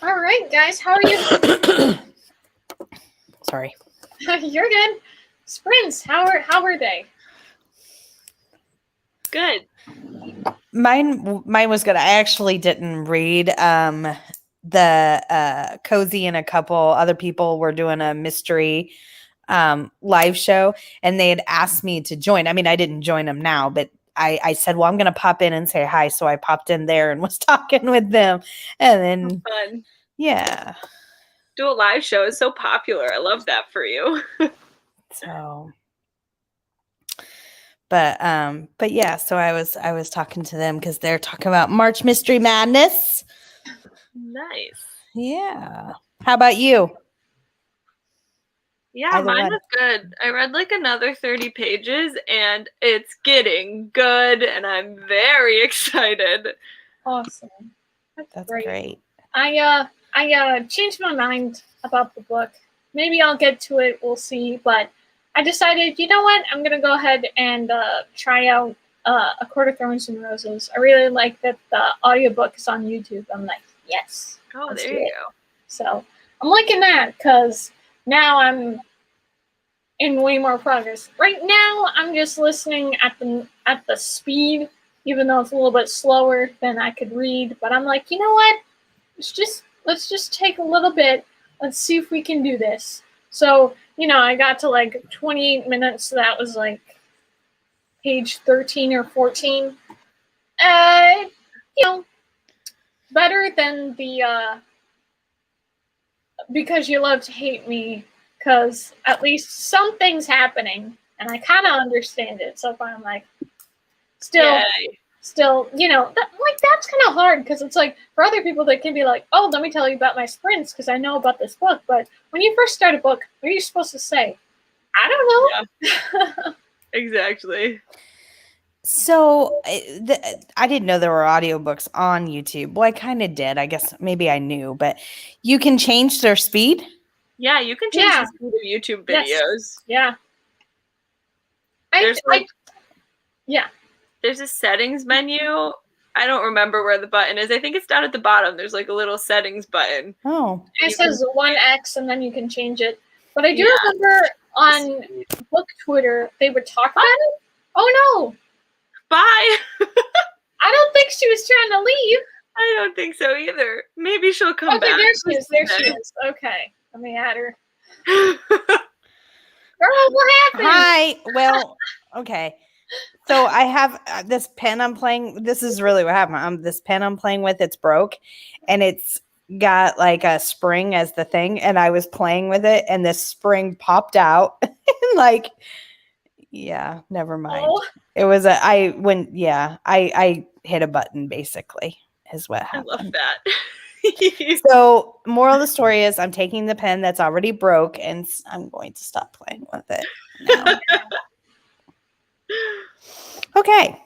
All right, guys, how are you? Sorry. You're good. Sprints, how were they? Good. Mine was good. I actually didn't read the Cozy and a couple other people were doing a mystery live show, and they had asked me to join. I mean, I didn't join them now, but I said, well, I'm going to pop in and say hi. So I popped in there and was talking with them. And then, Fun. yeah. Do a live show is so popular. I love that for you. So, but yeah, so I was talking to them because they're talking about March Mystery Madness. Nice. Yeah. How about you? Yeah, Either mine one. was good. I read like another 30 pages and it's getting good and I'm very excited. Awesome. That's great. I changed my mind about the book. Maybe I'll get to it. We'll see. But I decided, you know what? I'm gonna go ahead and try out A Court of Thorns and Roses. I really like that the audiobook is on YouTube. I'm like, yes. Oh, let's there do you it. go. So I'm liking that because now I'm in way more progress. Right now, I'm just listening at the speed, even though it's a little bit slower than I could read. But I'm like, you know what? Let's just take a little bit. Let's see if we can do this. So, I got to like 28 minutes. So that was like page 13 or 14. Better than the Because You Love to Hate Me, because at least something's happening, and I kind of understand it. So far, I'm like, still, Yay. that's kind of hard, because it's like, for other people, they can be like, oh, let me tell you about my sprints, because I know about this book. But when you first start a book, what are you supposed to say? I don't know. Exactly. So I didn't know there were audiobooks on YouTube. Well, I kind of did. I guess maybe I knew, but you can change their speed. Yeah, you can change Yeah. the speed of YouTube Yes. videos. Yeah. There's a settings menu. I don't remember where the button is. I think it's down at the bottom. There's like a little settings button. Oh. It says 1X and then you can change it. But I do Yeah. remember on book Twitter, they would talk about it. Oh no, Bye. I don't think she was trying to leave. I don't think so either. Maybe she'll come Okay, back. there she is. There she is. Okay, let me add her. Girl, what happened? Hi. Well, okay. So I have this pen I'm playing. This is really what happened. This pen I'm playing with, it's broke, and it's got like a spring as the thing. And I was playing with it, and this spring popped out. Like, yeah, never mind. Oh, It was I hit a button basically is what I happened. love that. So moral of the story is I'm taking the pen that's already broke and I'm going to stop playing with it now. Okay.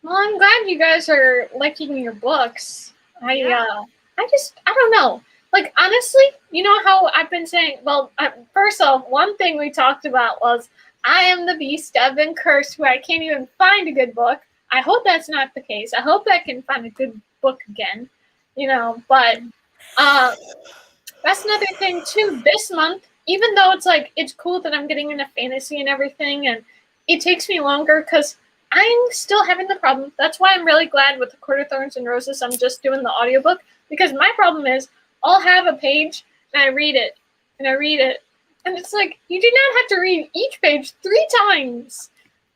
well, I'm glad you guys are liking your books. I don't know. Like, honestly, you know how I've been saying, well, first off, one thing we talked about was I am the beast. I've been cursed where I can't even find a good book. I hope that's not the case. I hope I can find a good book again, but that's another thing too. This month, even though it's cool that I'm getting into fantasy and everything, and it takes me longer because I'm still having the problem. That's why I'm really glad with the Court of Thorns and Roses, I'm just doing the audiobook, because my problem is I'll have a page and I read it and I read it. And it's like, you do not have to read each page 3 times.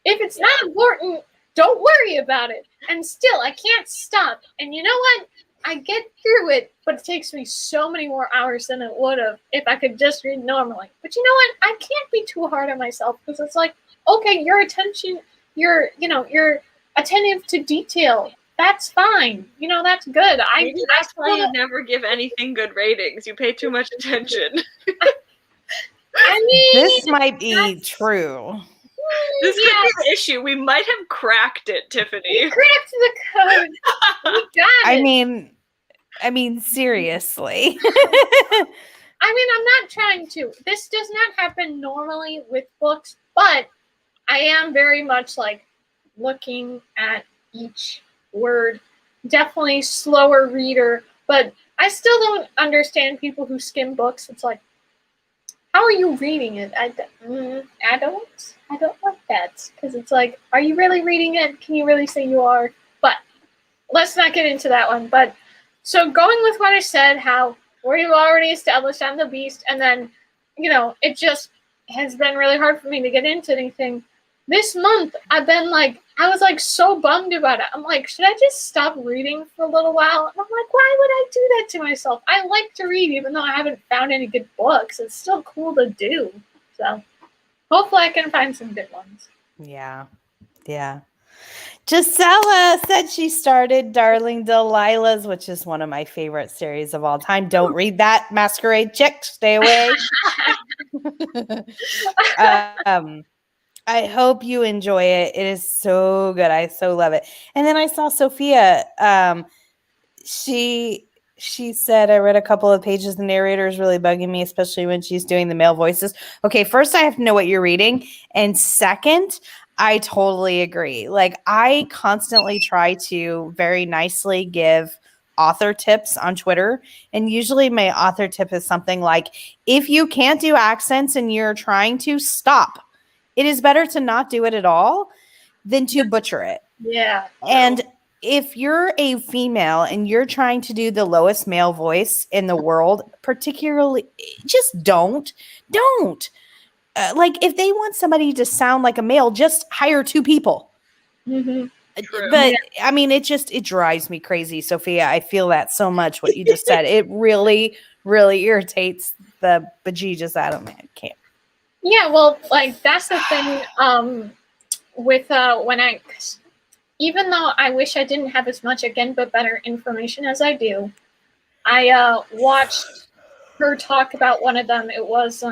If it's not important, don't worry about it. And still, I can't stop. And you know what? I get through it, but it takes me so many more hours than it would have if I could just read normally. But you know what? I can't be too hard on myself, because it's like, okay, you're attentive to detail. That's fine. That's good. Maybe that's why you never give anything good ratings. You pay too much attention. I mean, This might be true. This could be the issue. We might have cracked it, Tiffany. We cracked the code. We got it. I mean, seriously. I'm not trying to. This does not happen normally with books, but I am very much like looking at each word. Definitely slower reader, but I still don't understand people who skim books. It's like, how are you reading it? I don't like that, because it's like, are you really reading it? Can you really say you are? But let's not get into that one. But so going with what I said, how we've already established I'm the beast, and then, it just has been really hard for me to get into anything. This month, I've been like, I was like so bummed about it. I'm like, should I just stop reading for a little while? And I'm like, why would I do that to myself? I like to read, even though I haven't found any good books. It's still cool to do. So hopefully I can find some good ones. Yeah. Gisela said she started Darling Delilah's, which is one of my favorite series of all time. Don't read that, Masquerade Chick. Stay away. I hope you enjoy it. It is so good. I so love it. And then I saw Sophia. She said, I read a couple of pages. The narrator is really bugging me, especially when she's doing the male voices. Okay, first I have to know what you're reading. And second, I totally agree. Like, I constantly try to very nicely give author tips on Twitter. And usually my author tip is something like, if you can't do accents and you're trying to, stop. It is better to not do it at all than to butcher it. Yeah. And if you're a female and you're trying to do the lowest male voice in the world, particularly, just don't. Like, if they want somebody to sound like a male, just hire 2 people. Mm-hmm. But I mean, it drives me crazy, Sophia. I feel that so much, what you just said. It really, really irritates the bejesus out of me. I can't. Yeah, well, like, that's the thing with when even though I wish I didn't have as much Again But Better information as I do, I watched her talk about one of them. It was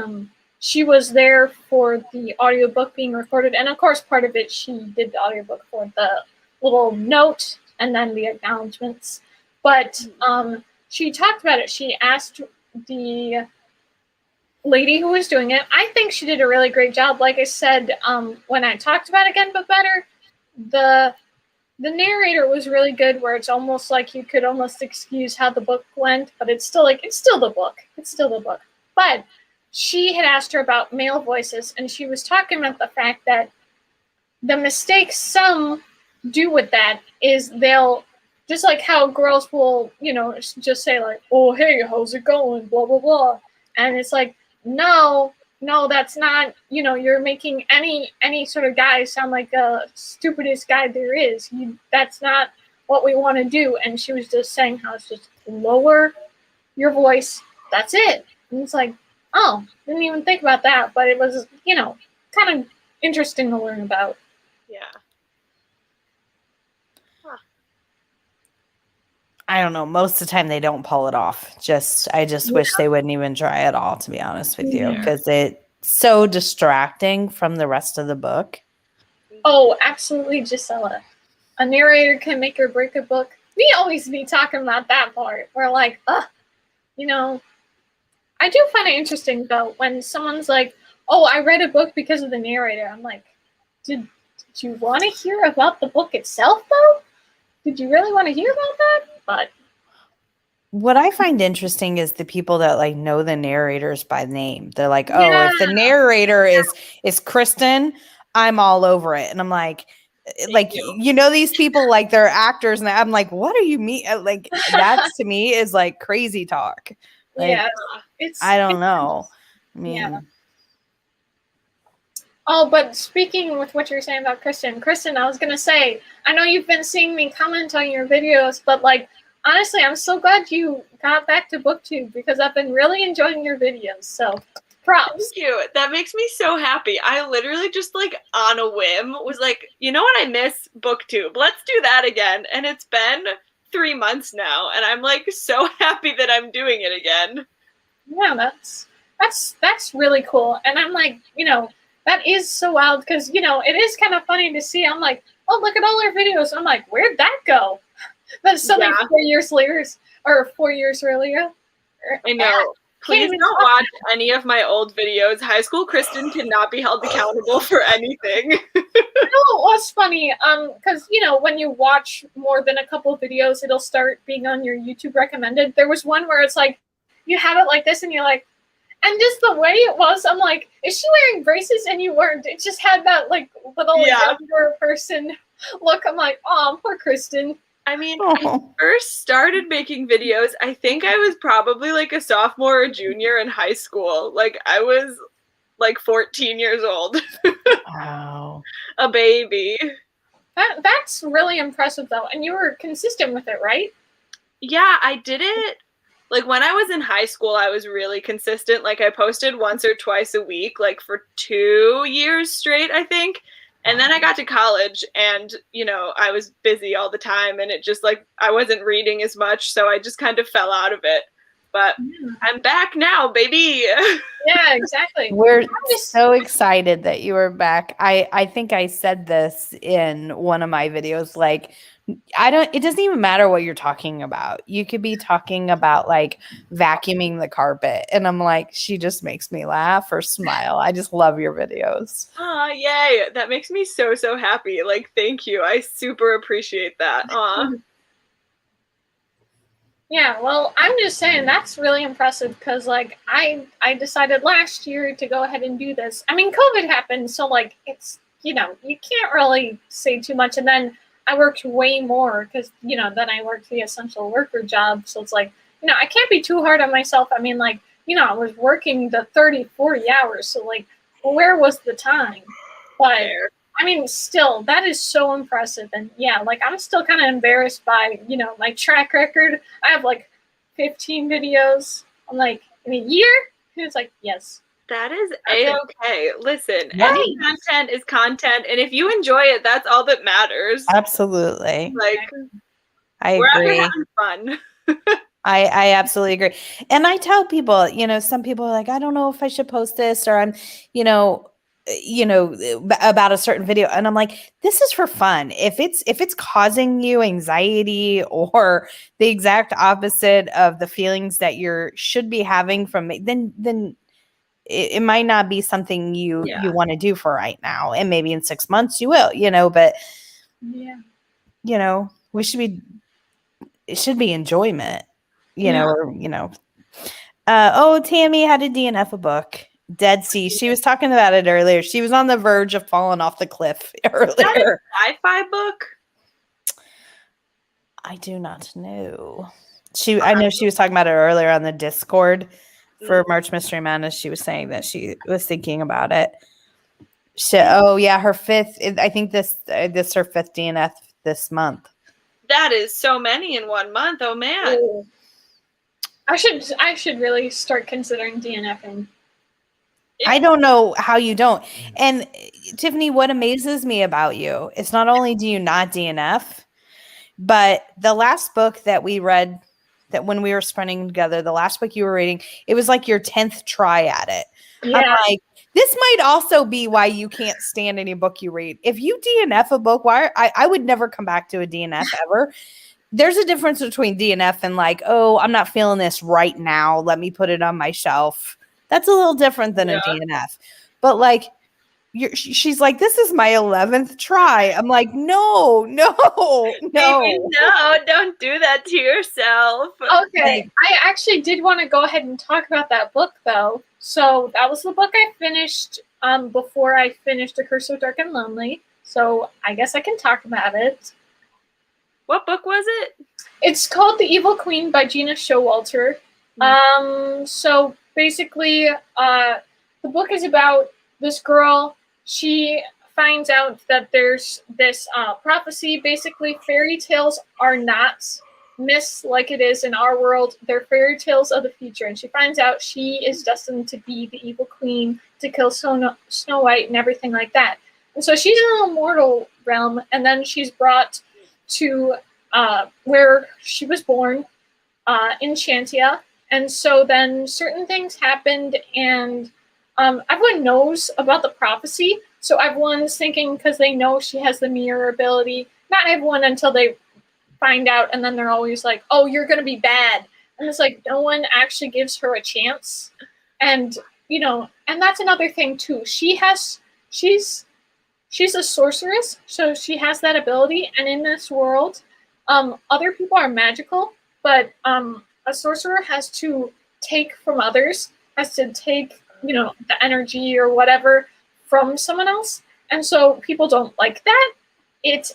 she was there for the audiobook being recorded, and of course part of it she did the audiobook for the little note and then the acknowledgments. But she talked about it. She asked the lady who was doing it. I think she did a really great job. Like I said, when I talked about Again But Better, the narrator was really good, where it's almost like you could almost excuse how the book went, but it's still the book. But she had asked her about male voices, and she was talking about the fact that the mistake some do with that is they'll, just like how girls will, just say like, oh, hey, how's it going? Blah, blah, blah. And it's like, no, that's not, you're making any sort of guy sound like the stupidest guy there is. That's not what we want to do. And she was just saying how it's just lower your voice. That's it. And it's like, oh, didn't even think about that. But it was, kind of interesting to learn about. Yeah. I don't know. Most of the time they don't pull it off. I just wish they wouldn't even try at all, to be honest with you, because it's so distracting from the rest of the book. Oh, absolutely, Gisela. A narrator can make or break a book. We always be talking about that part. We're like, I do find it interesting, though, when someone's like, oh, I read a book because of the narrator. I'm like, did you want to hear about the book itself, though? Did you really want to hear about that? But what I find interesting is the people that like know the narrators by name. They're like, oh, if the narrator is Kristen, I'm all over it. And I'm like, these people, like, they're actors, and I'm like, what do you mean? Like, that to me is like crazy talk. Like, yeah, I don't know. I mean, yeah. Oh, but speaking with what you're saying about Kristen, I was going to say, I know you've been seeing me comment on your videos, but like, honestly, I'm so glad you got back to BookTube, because I've been really enjoying your videos. So props. Thank you. That makes me so happy. I literally just like on a whim was like, you know what? I miss BookTube. Let's do that again. And it's been 3 months now, and I'm like so happy that I'm doing it again. Yeah, that's really cool. And I'm like, that is so wild, because, it is kind of funny to see. I'm like, oh, look at all our videos. I'm like, where'd that go? That's something 4 years later, or 4 years earlier. I know. Please even don't talk. watch any of my old videos. High school Kristen cannot be held accountable for anything. know what's funny? Because when you watch more than a couple of videos, it'll start being on your YouTube recommended. There was one where it's like you have it like this, and you're like, and just the way it was, I'm like, is she wearing braces? And you weren't. It just had that like little younger person look. I'm like, oh, poor Kristen. I mean, I first started making videos, I think I was probably like a sophomore or junior in high school. Like I was like 14 years old. Wow. A baby. That's really impressive though. And you were consistent with it, right? Yeah, I did it. Like when I was in high school, I was really consistent. Like I posted once or twice a week, like for 2 years straight, I think. And then I got to college and, I was busy all the time and it just like, I wasn't reading as much. So I just kind of fell out of it. But I'm back now, baby. Yeah, exactly. We're so excited that you are back. I think I said this in one of my videos, like, it doesn't even matter what you're talking about. You could be talking about like vacuuming the carpet. And I'm like, she just makes me laugh or smile. I just love your videos. Aw, yay. That makes me so, so happy. Like, thank you. I super appreciate that. Aw. Yeah, well, I'm just saying that's really impressive because, like, I decided last year to go ahead and do this. I mean, COVID happened, so, like, it's, you can't really say too much. And then I worked way more because, then I worked the essential worker job. So it's like, I can't be too hard on myself. I mean, like, I was working the 30, 40 hours. So, like, where was the time? But I mean, still, that is so impressive. And yeah, like I'm still kind of embarrassed by, my track record. I have like 15 videos. I'm like, in a year? And it's like, yes. That is A-okay. Listen, any content is content. And if you enjoy it, that's all that matters. Absolutely. Like, I we're out agree. here having fun. I absolutely agree. And I tell people, some people are like, I don't know if I should post this or I'm, about a certain video. And I'm like, this is for fun. If it's causing you anxiety or the exact opposite of the feelings that should be having from it, then it might not be something you want to do for right now. And maybe in 6 months you will, but it should be enjoyment, Tammy had to DNF a book. Dead Sea. She was talking about it earlier. She was on the verge of falling off the cliff earlier. Is that a sci-fi book? I do not know. I know she was talking about it earlier on the Discord for March Mystery Madness. She was saying that she was thinking about it. Her fifth. I think this is her fifth DNF this month. That is so many in 1 month. Oh man. Ooh. I should really start considering DNFing. I don't know how you don't. And Tiffany, what amazes me about you is not only do you not DNF, but the last book that we read, that when we were sprinting together, the last book you were reading, it was like your 10th try at it. Yeah. I'm like, this might also be why you can't stand any book you read. If you DNF a book, I would never come back to a DNF ever. There's a difference between DNF and like, oh, I'm not feeling this right now. Let me put it on my shelf. That's a little different than a DNF. But like, she's like, this is my 11th try. I'm like, no. Baby, no, don't do that to yourself. Okay, I actually did want to go ahead and talk about that book, though. So that was the book I finished before I finished A Curse of Dark and Lonely. So I guess I can talk about it. What book was it? It's called The Evil Queen by Gina Showalter. So basically, the book is about this girl. She finds out that there's this prophecy. Basically, fairy tales are not myths like it is in our world. They're fairy tales of the future. And she finds out she is destined to be the evil queen, to kill Snow White and everything like that. And so she's in the mortal realm, and then she's brought to where she was born, Enchantia. And so then certain things happened, and everyone knows about the prophecy. So everyone's thinking, because they know she has the mirror ability, not everyone until they find out, and then they're always like, oh, you're going to be bad. and it's like no one actually gives her a chance. And and that's another thing too. She's a sorceress, so she has that ability. And in this world, other people are magical, but a sorcerer has to take from others, has to take the energy or whatever from someone else, and so people don't like that. It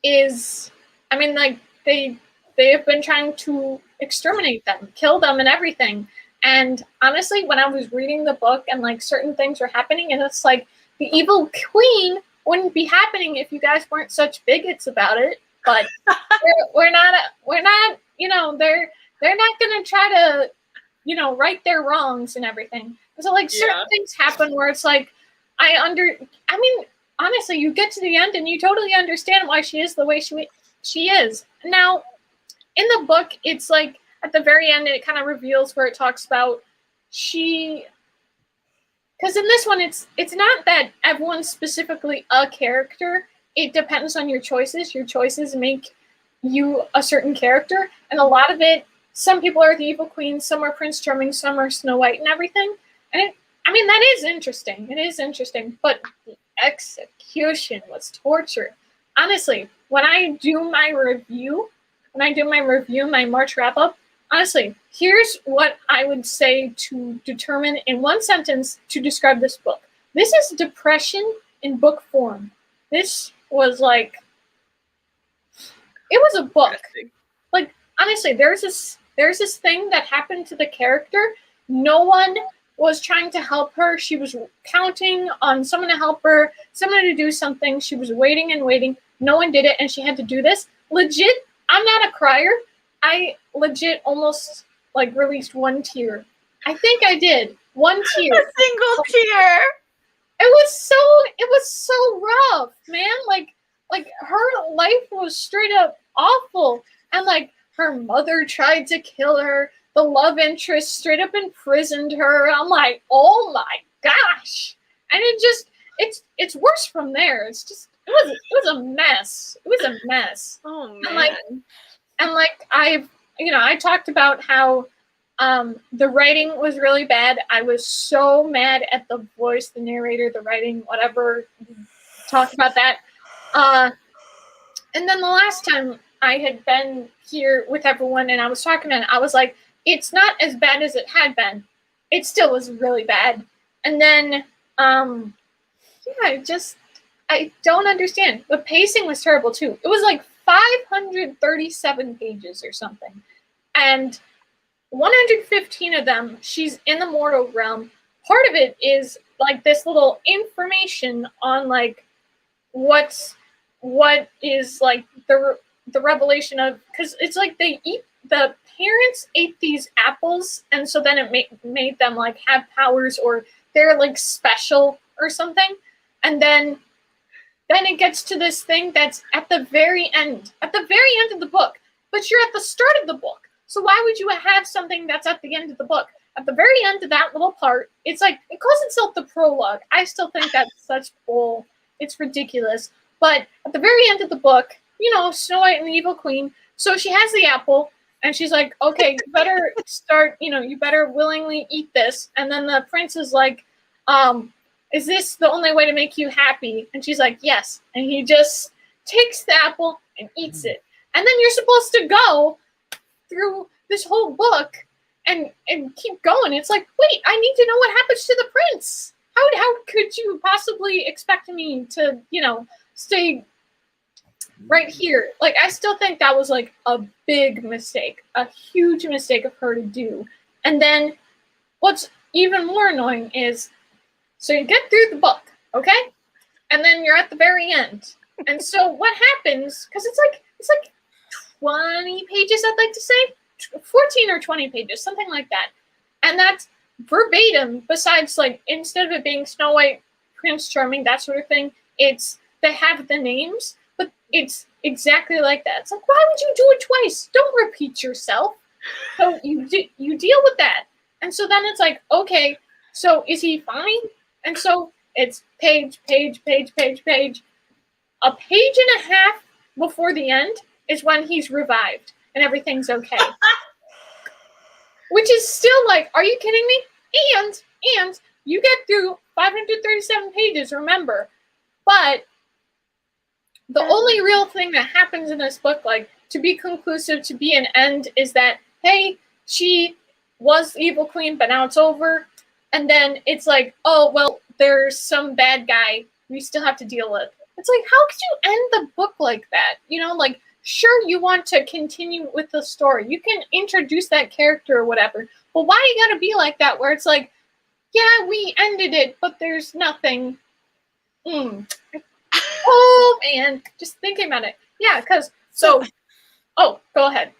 is, I mean, like they have been trying to exterminate them, kill them, and everything. And honestly, when I was reading the book and like certain things were happening, and it's like the evil queen wouldn't be happening if you guys weren't such bigots about it. But we're not. They're not gonna try to right their wrongs and everything. So like certain things happen where it's like I mean, honestly, you get to the end and you totally understand why she is the way she is. Now, in the book, it's like at the very end, it kind of reveals where it talks about because in this one, it's not that everyone's specifically a character. It depends on your choices. Your choices make you a certain character, and a lot of it. Some people are the evil queen, some are Prince Charming, some are Snow White, and everything. And that is interesting. It is interesting, but the execution was torture. Honestly, when I do my review, my March wrap up, honestly, here's what I would say to determine in one sentence to describe this book. This is depression in book form. This was like, it was a book. Like, honestly, there's this thing that happened to the character. No one was trying to help her. She was counting on someone to help her, someone to do something. She was waiting and waiting. No one did it, and she had to do this. Legit, I'm not a crier. I legit almost like released one tear. I think I did. One tear. A single tear. It was so rough, man. Like her life was straight up awful. And like her mother tried to kill her. The love interest straight up imprisoned her. I'm like, oh my gosh. And it's worse from there. It was a mess. It was a mess. Oh man. And I talked about how the writing was really bad. I was so mad at the voice, the narrator, the writing, whatever. Talk about that. And then the last time I had been here with everyone and I was talking, and I was like, it's not as bad as it had been. It still was really bad. And then, I don't understand. The pacing was terrible too. It was like 537 pages or something. And 115 of them, she's in the mortal realm. Part of it is like this little information on like what is like the revelation of, because it's like the parents ate these apples, and so then it made them like have powers, or they're like special or something. And then it gets to this thing that's at the very end of the book, but you're at the start of the book. So why would you have something that's at the end of the book? At the very end of that little part, it's like, it calls itself the prologue. I still think that's such bull. It's ridiculous. But at the very end of the book, Snow White and the Evil Queen, so she has the apple, and she's like, okay, you better start, you better willingly eat this. And then the prince is like, is this the only way to make you happy? And she's like, yes. And he just takes the apple and eats it. And then you're supposed to go through this whole book and keep going. It's like, wait, I need to know what happens to the prince. How could you possibly expect me to, stay right here? Like, I still think that was like a big mistake, a huge mistake of her to do. And then what's even more annoying is, so you get through the book, okay? And then you're at the very end. And so what happens, because it's like 20 pages, I'd like to say, 14 or 20 pages, something like that. And that's verbatim, besides like, instead of it being Snow White, Prince Charming, that sort of thing, they have the names, but it's exactly like that. It's like, why would you do it twice? Don't repeat yourself. So you deal with that. And so then it's like, okay, so is he fine? And so it's page. A page and a half before the end is when he's revived. and everything's okay. Which is still like, are you kidding me? And you get through 537 pages, remember. But the only real thing that happens in this book, like, to be conclusive, to be an end, is that, hey, she was the evil queen, but now it's over. And then it's like, oh, well, there's some bad guy we still have to deal with. It's like, how could you end the book like that? You know, like, sure, you want to continue with the story. You can introduce that character or whatever. But why you gotta be like that, where it's like, yeah, we ended it, but there's nothing. Oh, man. Just thinking about it. Yeah, because, so, oh, go ahead.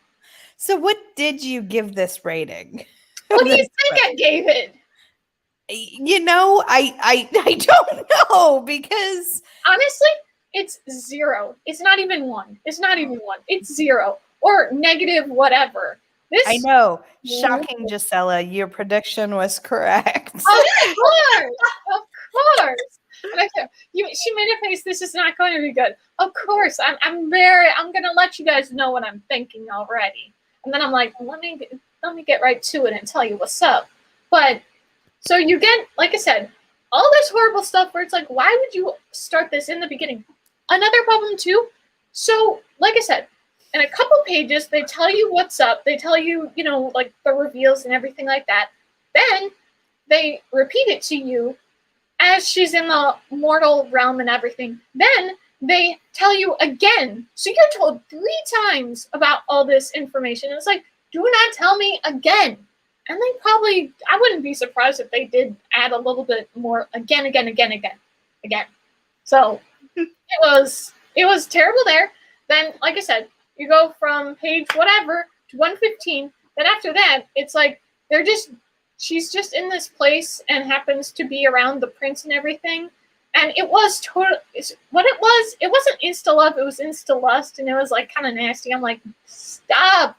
So what did you give this rating? What do you think I gave it? You know, I don't know, because honestly, it's 0. It's not even 1. It's not even 1. It's 0 or negative whatever. This, I know. Shocking, Gisela. Your prediction was correct. Of course. Of course. She made a face. This is not going to be good. Of course. I'm going to let you guys know what I'm thinking already. And then I'm like, let me get right to it and tell you what's up. But so you get, like I said, all this horrible stuff where it's like, why would you start this in the beginning? Another problem too. So, like I said, in a couple pages, they tell you what's up. They tell you, you know, like the reveals and everything like that. Then they repeat it to you as she's in the mortal realm and everything. Then they tell you again. So you're told 3 times about all this information. It's like, do not tell me again. And they probably, I wouldn't be surprised if they did add a little bit more again. So it was terrible there. Then, like I said, you go from page whatever to 115. Then after that, it's like she's just in this place and happens to be around the prince and everything. And it was it wasn't insta-love, it was insta-lust, and it was like kind of nasty. I'm like, stop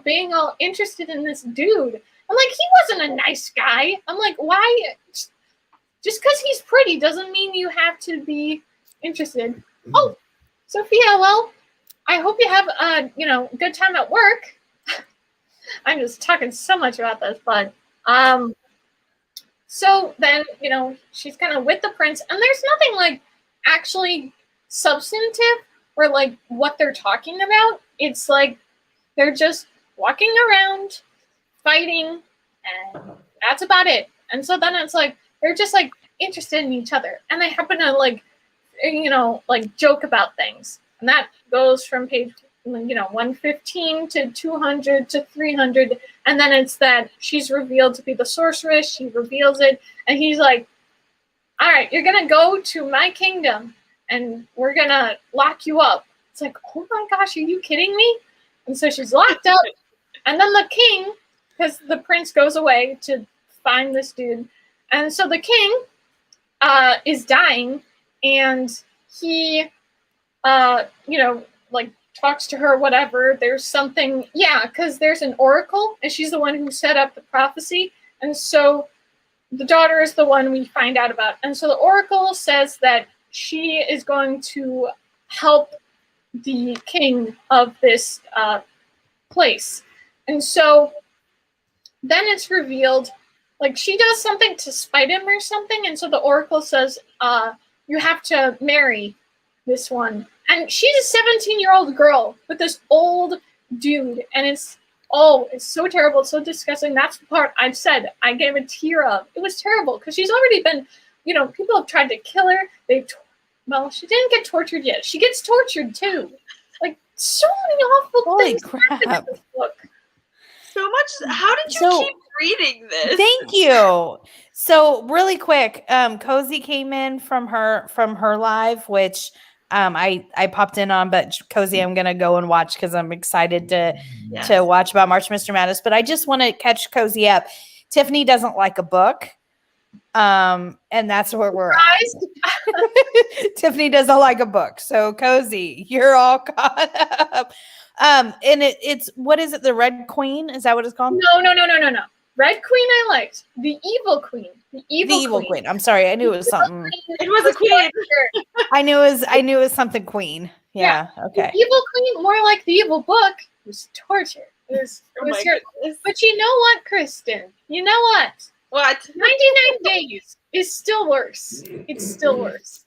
being all interested in this dude. I'm like, he wasn't a nice guy. I'm like, why? Just because he's pretty doesn't mean you have to be interested. Oh, Sophia, well, I hope you have a good time at work. I'm just talking so much about this, but so then she's kind of with the prince, and there's nothing like actually substantive or like what they're talking about. It's like they're just walking around, fighting, and that's about it. And so then it's like they're just like interested in each other, and they happen to like joke about things, and that goes from page 115 to 200 to 300, and then it's that she's revealed to be the sorceress. She reveals it, and he's like, all right, you're gonna go to my kingdom and we're gonna lock you up. It's like, oh my gosh, are you kidding me? And so she's locked up, and then the king, because the prince goes away to find this dude, and so the king is dying, and he talks to her, whatever. There's something, because there's an oracle, and she's the one who set up the prophecy, and so the daughter is the one we find out about. And so the oracle says that she is going to help the king of this place. And so then it's revealed, like, she does something to spite him or something, and so the oracle says, you have to marry this one. And she's a 17-year-old girl with this old dude, and it's so terrible, it's so disgusting. That's the part I've said I gave a tear of. It was terrible, because she's already been, people have tried to kill her. She didn't get tortured yet. She gets tortured too. Like, so many awful things happen in this book. So much. How did you keep reading this? Thank you. So really quick, Cozy came in from her live, which I popped in on, but Cozy, I'm gonna go and watch because I'm excited to watch about March Mr. Madness. But I just want to catch Cozy up. Tiffany doesn't like a book, and that's where we're at. Tiffany doesn't like a book, so Cozy, you're all caught up. And it's what is it? The Red Queen? Is that what it's called? No. Red Queen I liked. The Evil Queen. The Evil Queen. I'm sorry. I knew it was something. It was a queen. I knew it was something queen. Yeah. Okay. The Evil Queen, more like the evil book. was torture. It was my terrible. goodness. But you know what, Kristen? You know what? What? 99 Days is still worse. It's still worse.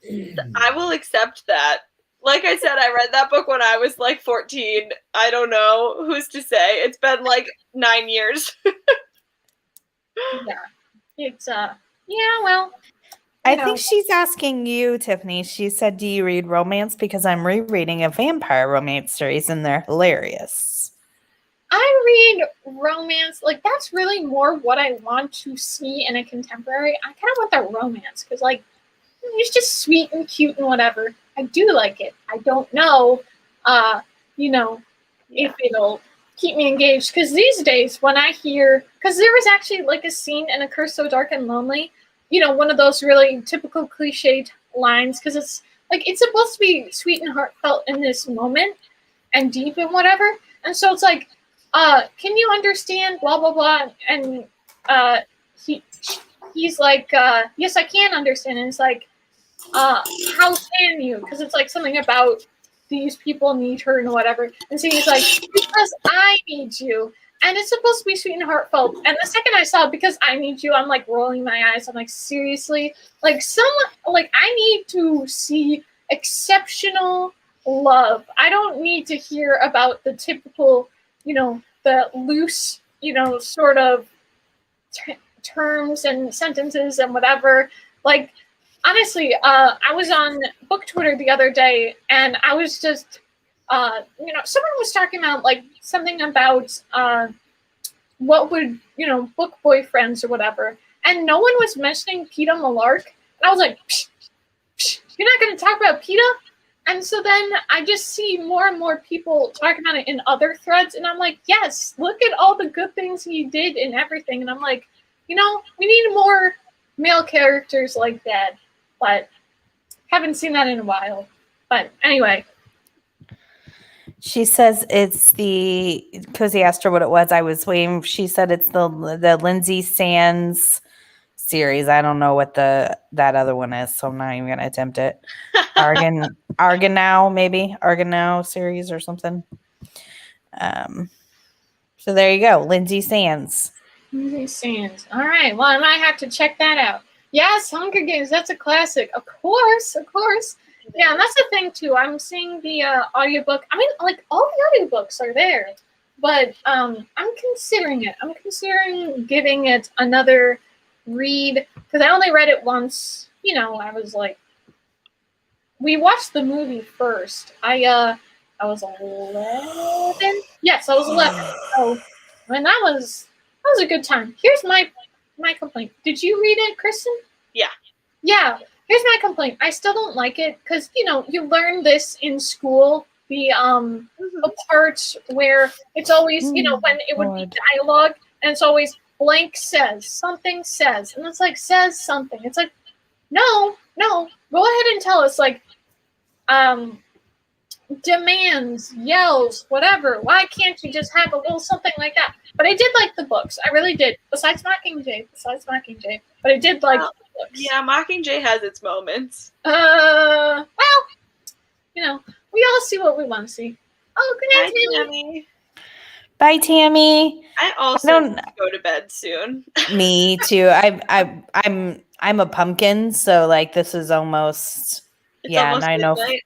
I will accept that. Like I said, I read that book when I was like 14. I don't know. Who's to say? It's been like 9 years. Yeah. It's, yeah, well. I think she's asking you, Tiffany. She said, do you read romance? Because I'm rereading a vampire romance series and they're hilarious. I read romance. Like, that's really more what I want to see in a contemporary. I kind of want that romance because, like, it's just sweet and cute and whatever. I do like it. I don't know, if it'll keep me engaged. Because these days, when I hear, because there was actually like a scene in A Curse So Dark and Lonely, one of those really typical cliched lines. Because it's like it's supposed to be sweet and heartfelt in this moment and deep and whatever. And so it's like, can you understand? Blah blah blah. And he's like, yes, I can understand. And it's like, how can you? Because it's like something about these people need her and whatever. And so he's like, because I need you. And it's supposed to be sweet and heartfelt. And the second I saw because I need you, I'm like rolling my eyes. I'm like, seriously? Like I need to see exceptional love. I don't need to hear about the typical, the loose, sort of terms and sentences and whatever. Like, honestly, I was on book Twitter the other day, and I was just, someone was talking about like something about what would book boyfriends or whatever, and no one was mentioning Peeta Malark. And I was like, psh, psh, you're not going to talk about Peeta? And so then I just see more and more people talking about it in other threads, and I'm like, yes, look at all the good things he did and everything. And I'm like, we need more male characters like that. But haven't seen that in a while. But anyway. She says it's the, Cozy asked her what it was. I was waiting. She said it's the Lindsay Sands series. I don't know what that other one is, so I'm not even going to attempt it. Argonow, maybe. Argonow series or something. So there you go. Lindsay Sands. Lindsay Sands. All right. Well, I might have to check that out. Yes, Hunger Games. That's a classic. Of course. Yeah, and that's the thing, too. I'm seeing the audiobook. I mean, like, all the audiobooks are there. But I'm considering it. I'm considering giving it another read. Because I only read it once. I was like... We watched the movie first. I was 11. Yes, I was 11. So, that was a good time. Here's my complaint. Did you read it, Kristen? Yeah. Yeah. Here's my complaint. I still don't like it because you learn this in school. The parts where it's always when it would be dialogue and it's always blank says something says, and it's like says something. It's like no. Go ahead and tell us like demands, yells, whatever. Why can't you just have a little something like that? But I did like the books. I really did. Besides Mockingjay. But I did like the books. Yeah, Mockingjay has its moments. Well, we all see what we want to see. Oh, good night, Tammy. Bye, Tammy. I also need to go to bed soon. Me too. I'm a pumpkin, so like this is almost it's almost 9:05.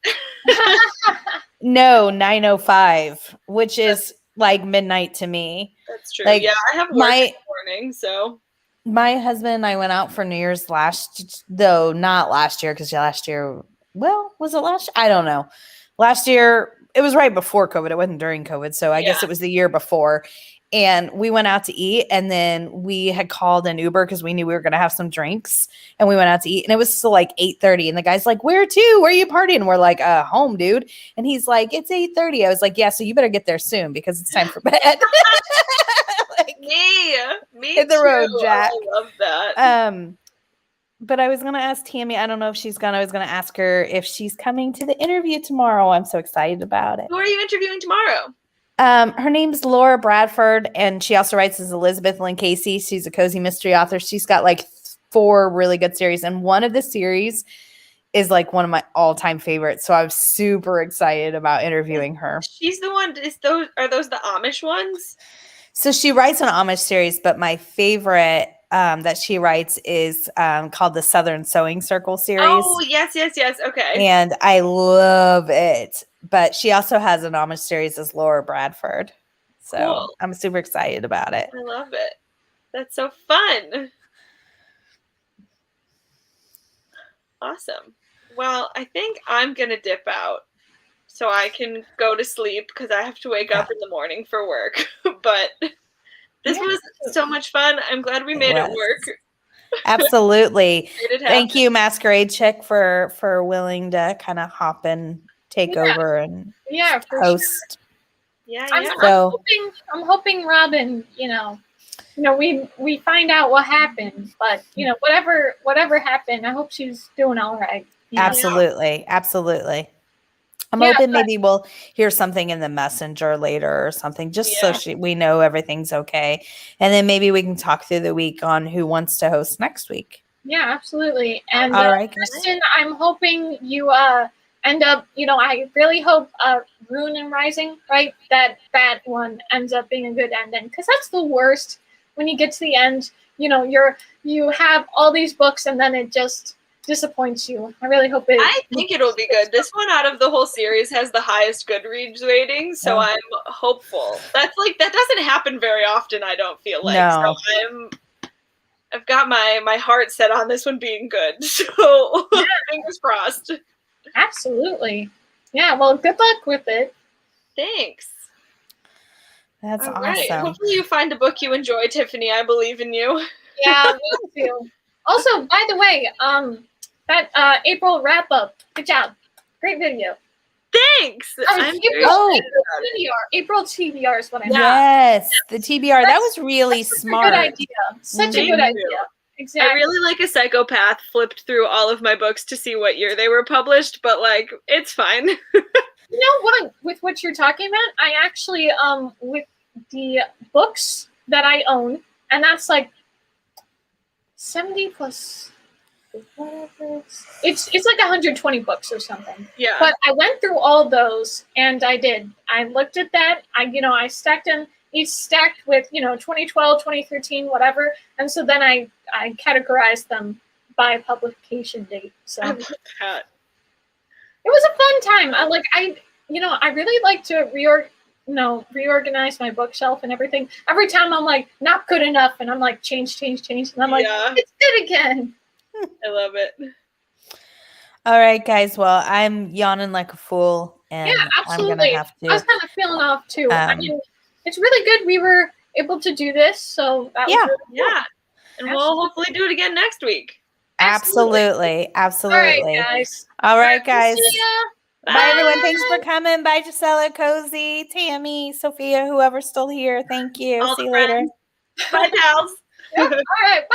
No, 9:05, which is like midnight to me. That's true. Like, yeah, I have work in the morning, so my husband and I went out for New Year's not last year, because last year, was it last year? I don't know. Last year, it was right before COVID. It wasn't during COVID, so I guess it was the year before. And we went out to eat, and then we had called an Uber because we knew we were going to have some drinks, and we went out to eat, and it was still like 8:30, and the guy's like, where to? Where are you partying? And we're like, home, dude. And he's like, it's 8:30. I was like, yeah, so you better get there soon because it's time for bed. like, me hit the road, Jack. I love that. But I was going to ask Tammy, I don't know if she's gone. I was going to ask her if she's coming to the interview tomorrow. I'm so excited about it. Who are you interviewing tomorrow? Her name's Laura Bradford, and she also writes as Elizabeth Lynn Casey. She's a cozy mystery author. She's got like 4 really good series, and one of the series is like one of my all-time favorites. So I'm super excited about interviewing her. She's the one. Are those the Amish ones? So she writes an Amish series, but my favorite that she writes is called the Southern Sewing Circle series. Oh, yes. Okay. And I love it. But she also has an Amish series as Laura Bradford. So Cool. I'm super excited about it. I love it. That's so fun. Awesome. Well, I think I'm going to dip out so I can go to sleep because I have to wake up in the morning for work. But this was so much fun. I'm glad we made it work. Absolutely. Thank you, Masquerade Chick, for willing to kind of hop and take over and host. Sure. Yeah. I'm hoping Robin, we find out what happened, but whatever happened, I hope she's doing all right. Absolutely. I'm hoping maybe we'll hear something in the messenger later or something, just so we know everything's okay. And then maybe we can talk through the week on who wants to host next week. Yeah, absolutely. And all right, Kristen, I'm hoping you end up, I really hope Rune and Rising, right? That one ends up being a good ending, because that's the worst when you get to the end. You have all these books and then it just disappoints you. I really hope it. I think it'll be good. This one out of the whole series has the highest Goodreads rating, so I'm hopeful. That doesn't happen very often. I don't feel like. No. So I've got my heart set on this one being good. So fingers crossed. Absolutely. Yeah. Well, good luck with it. Thanks. That's awesome. Right. Hopefully you find a book you enjoy, Tiffany. I believe in you. Yeah, me too. Also, by the way, that April wrap up. Good job. Great video. Thanks. April TBR is what I meant. Yes, the TBR. That was really smart. Good idea. Such a good idea. Exactly. I really like a psychopath flipped through all of my books to see what year they were published, but it's fine. You know what? With what you're talking about, I actually with the books that I own, and that's 70 plus whatever. It's 120 books or something. Yeah. But I went through all those, and I looked at that. I stacked them. Each stacked with 2012, 2013, whatever. And so then I categorized them by publication date. So I love that. It was a fun time. I really like to reorganize my bookshelf and everything. Every time I'm like, not good enough, and I'm like, change, and I'm like, it's good again. I love it. All right, guys. Well, I'm yawning like a fool, and absolutely. I'm gonna have to. I was kind of feeling off too. It's really good we were able to do this. So that was really cool. And we'll hopefully do it again next week. Absolutely. All right, guys. See ya. Bye, everyone. Thanks for coming. Bye, Gisela, Cozy, Tammy, Sophia, whoever's still here. Thank you. See you later. Bye, pals. All right. Bye.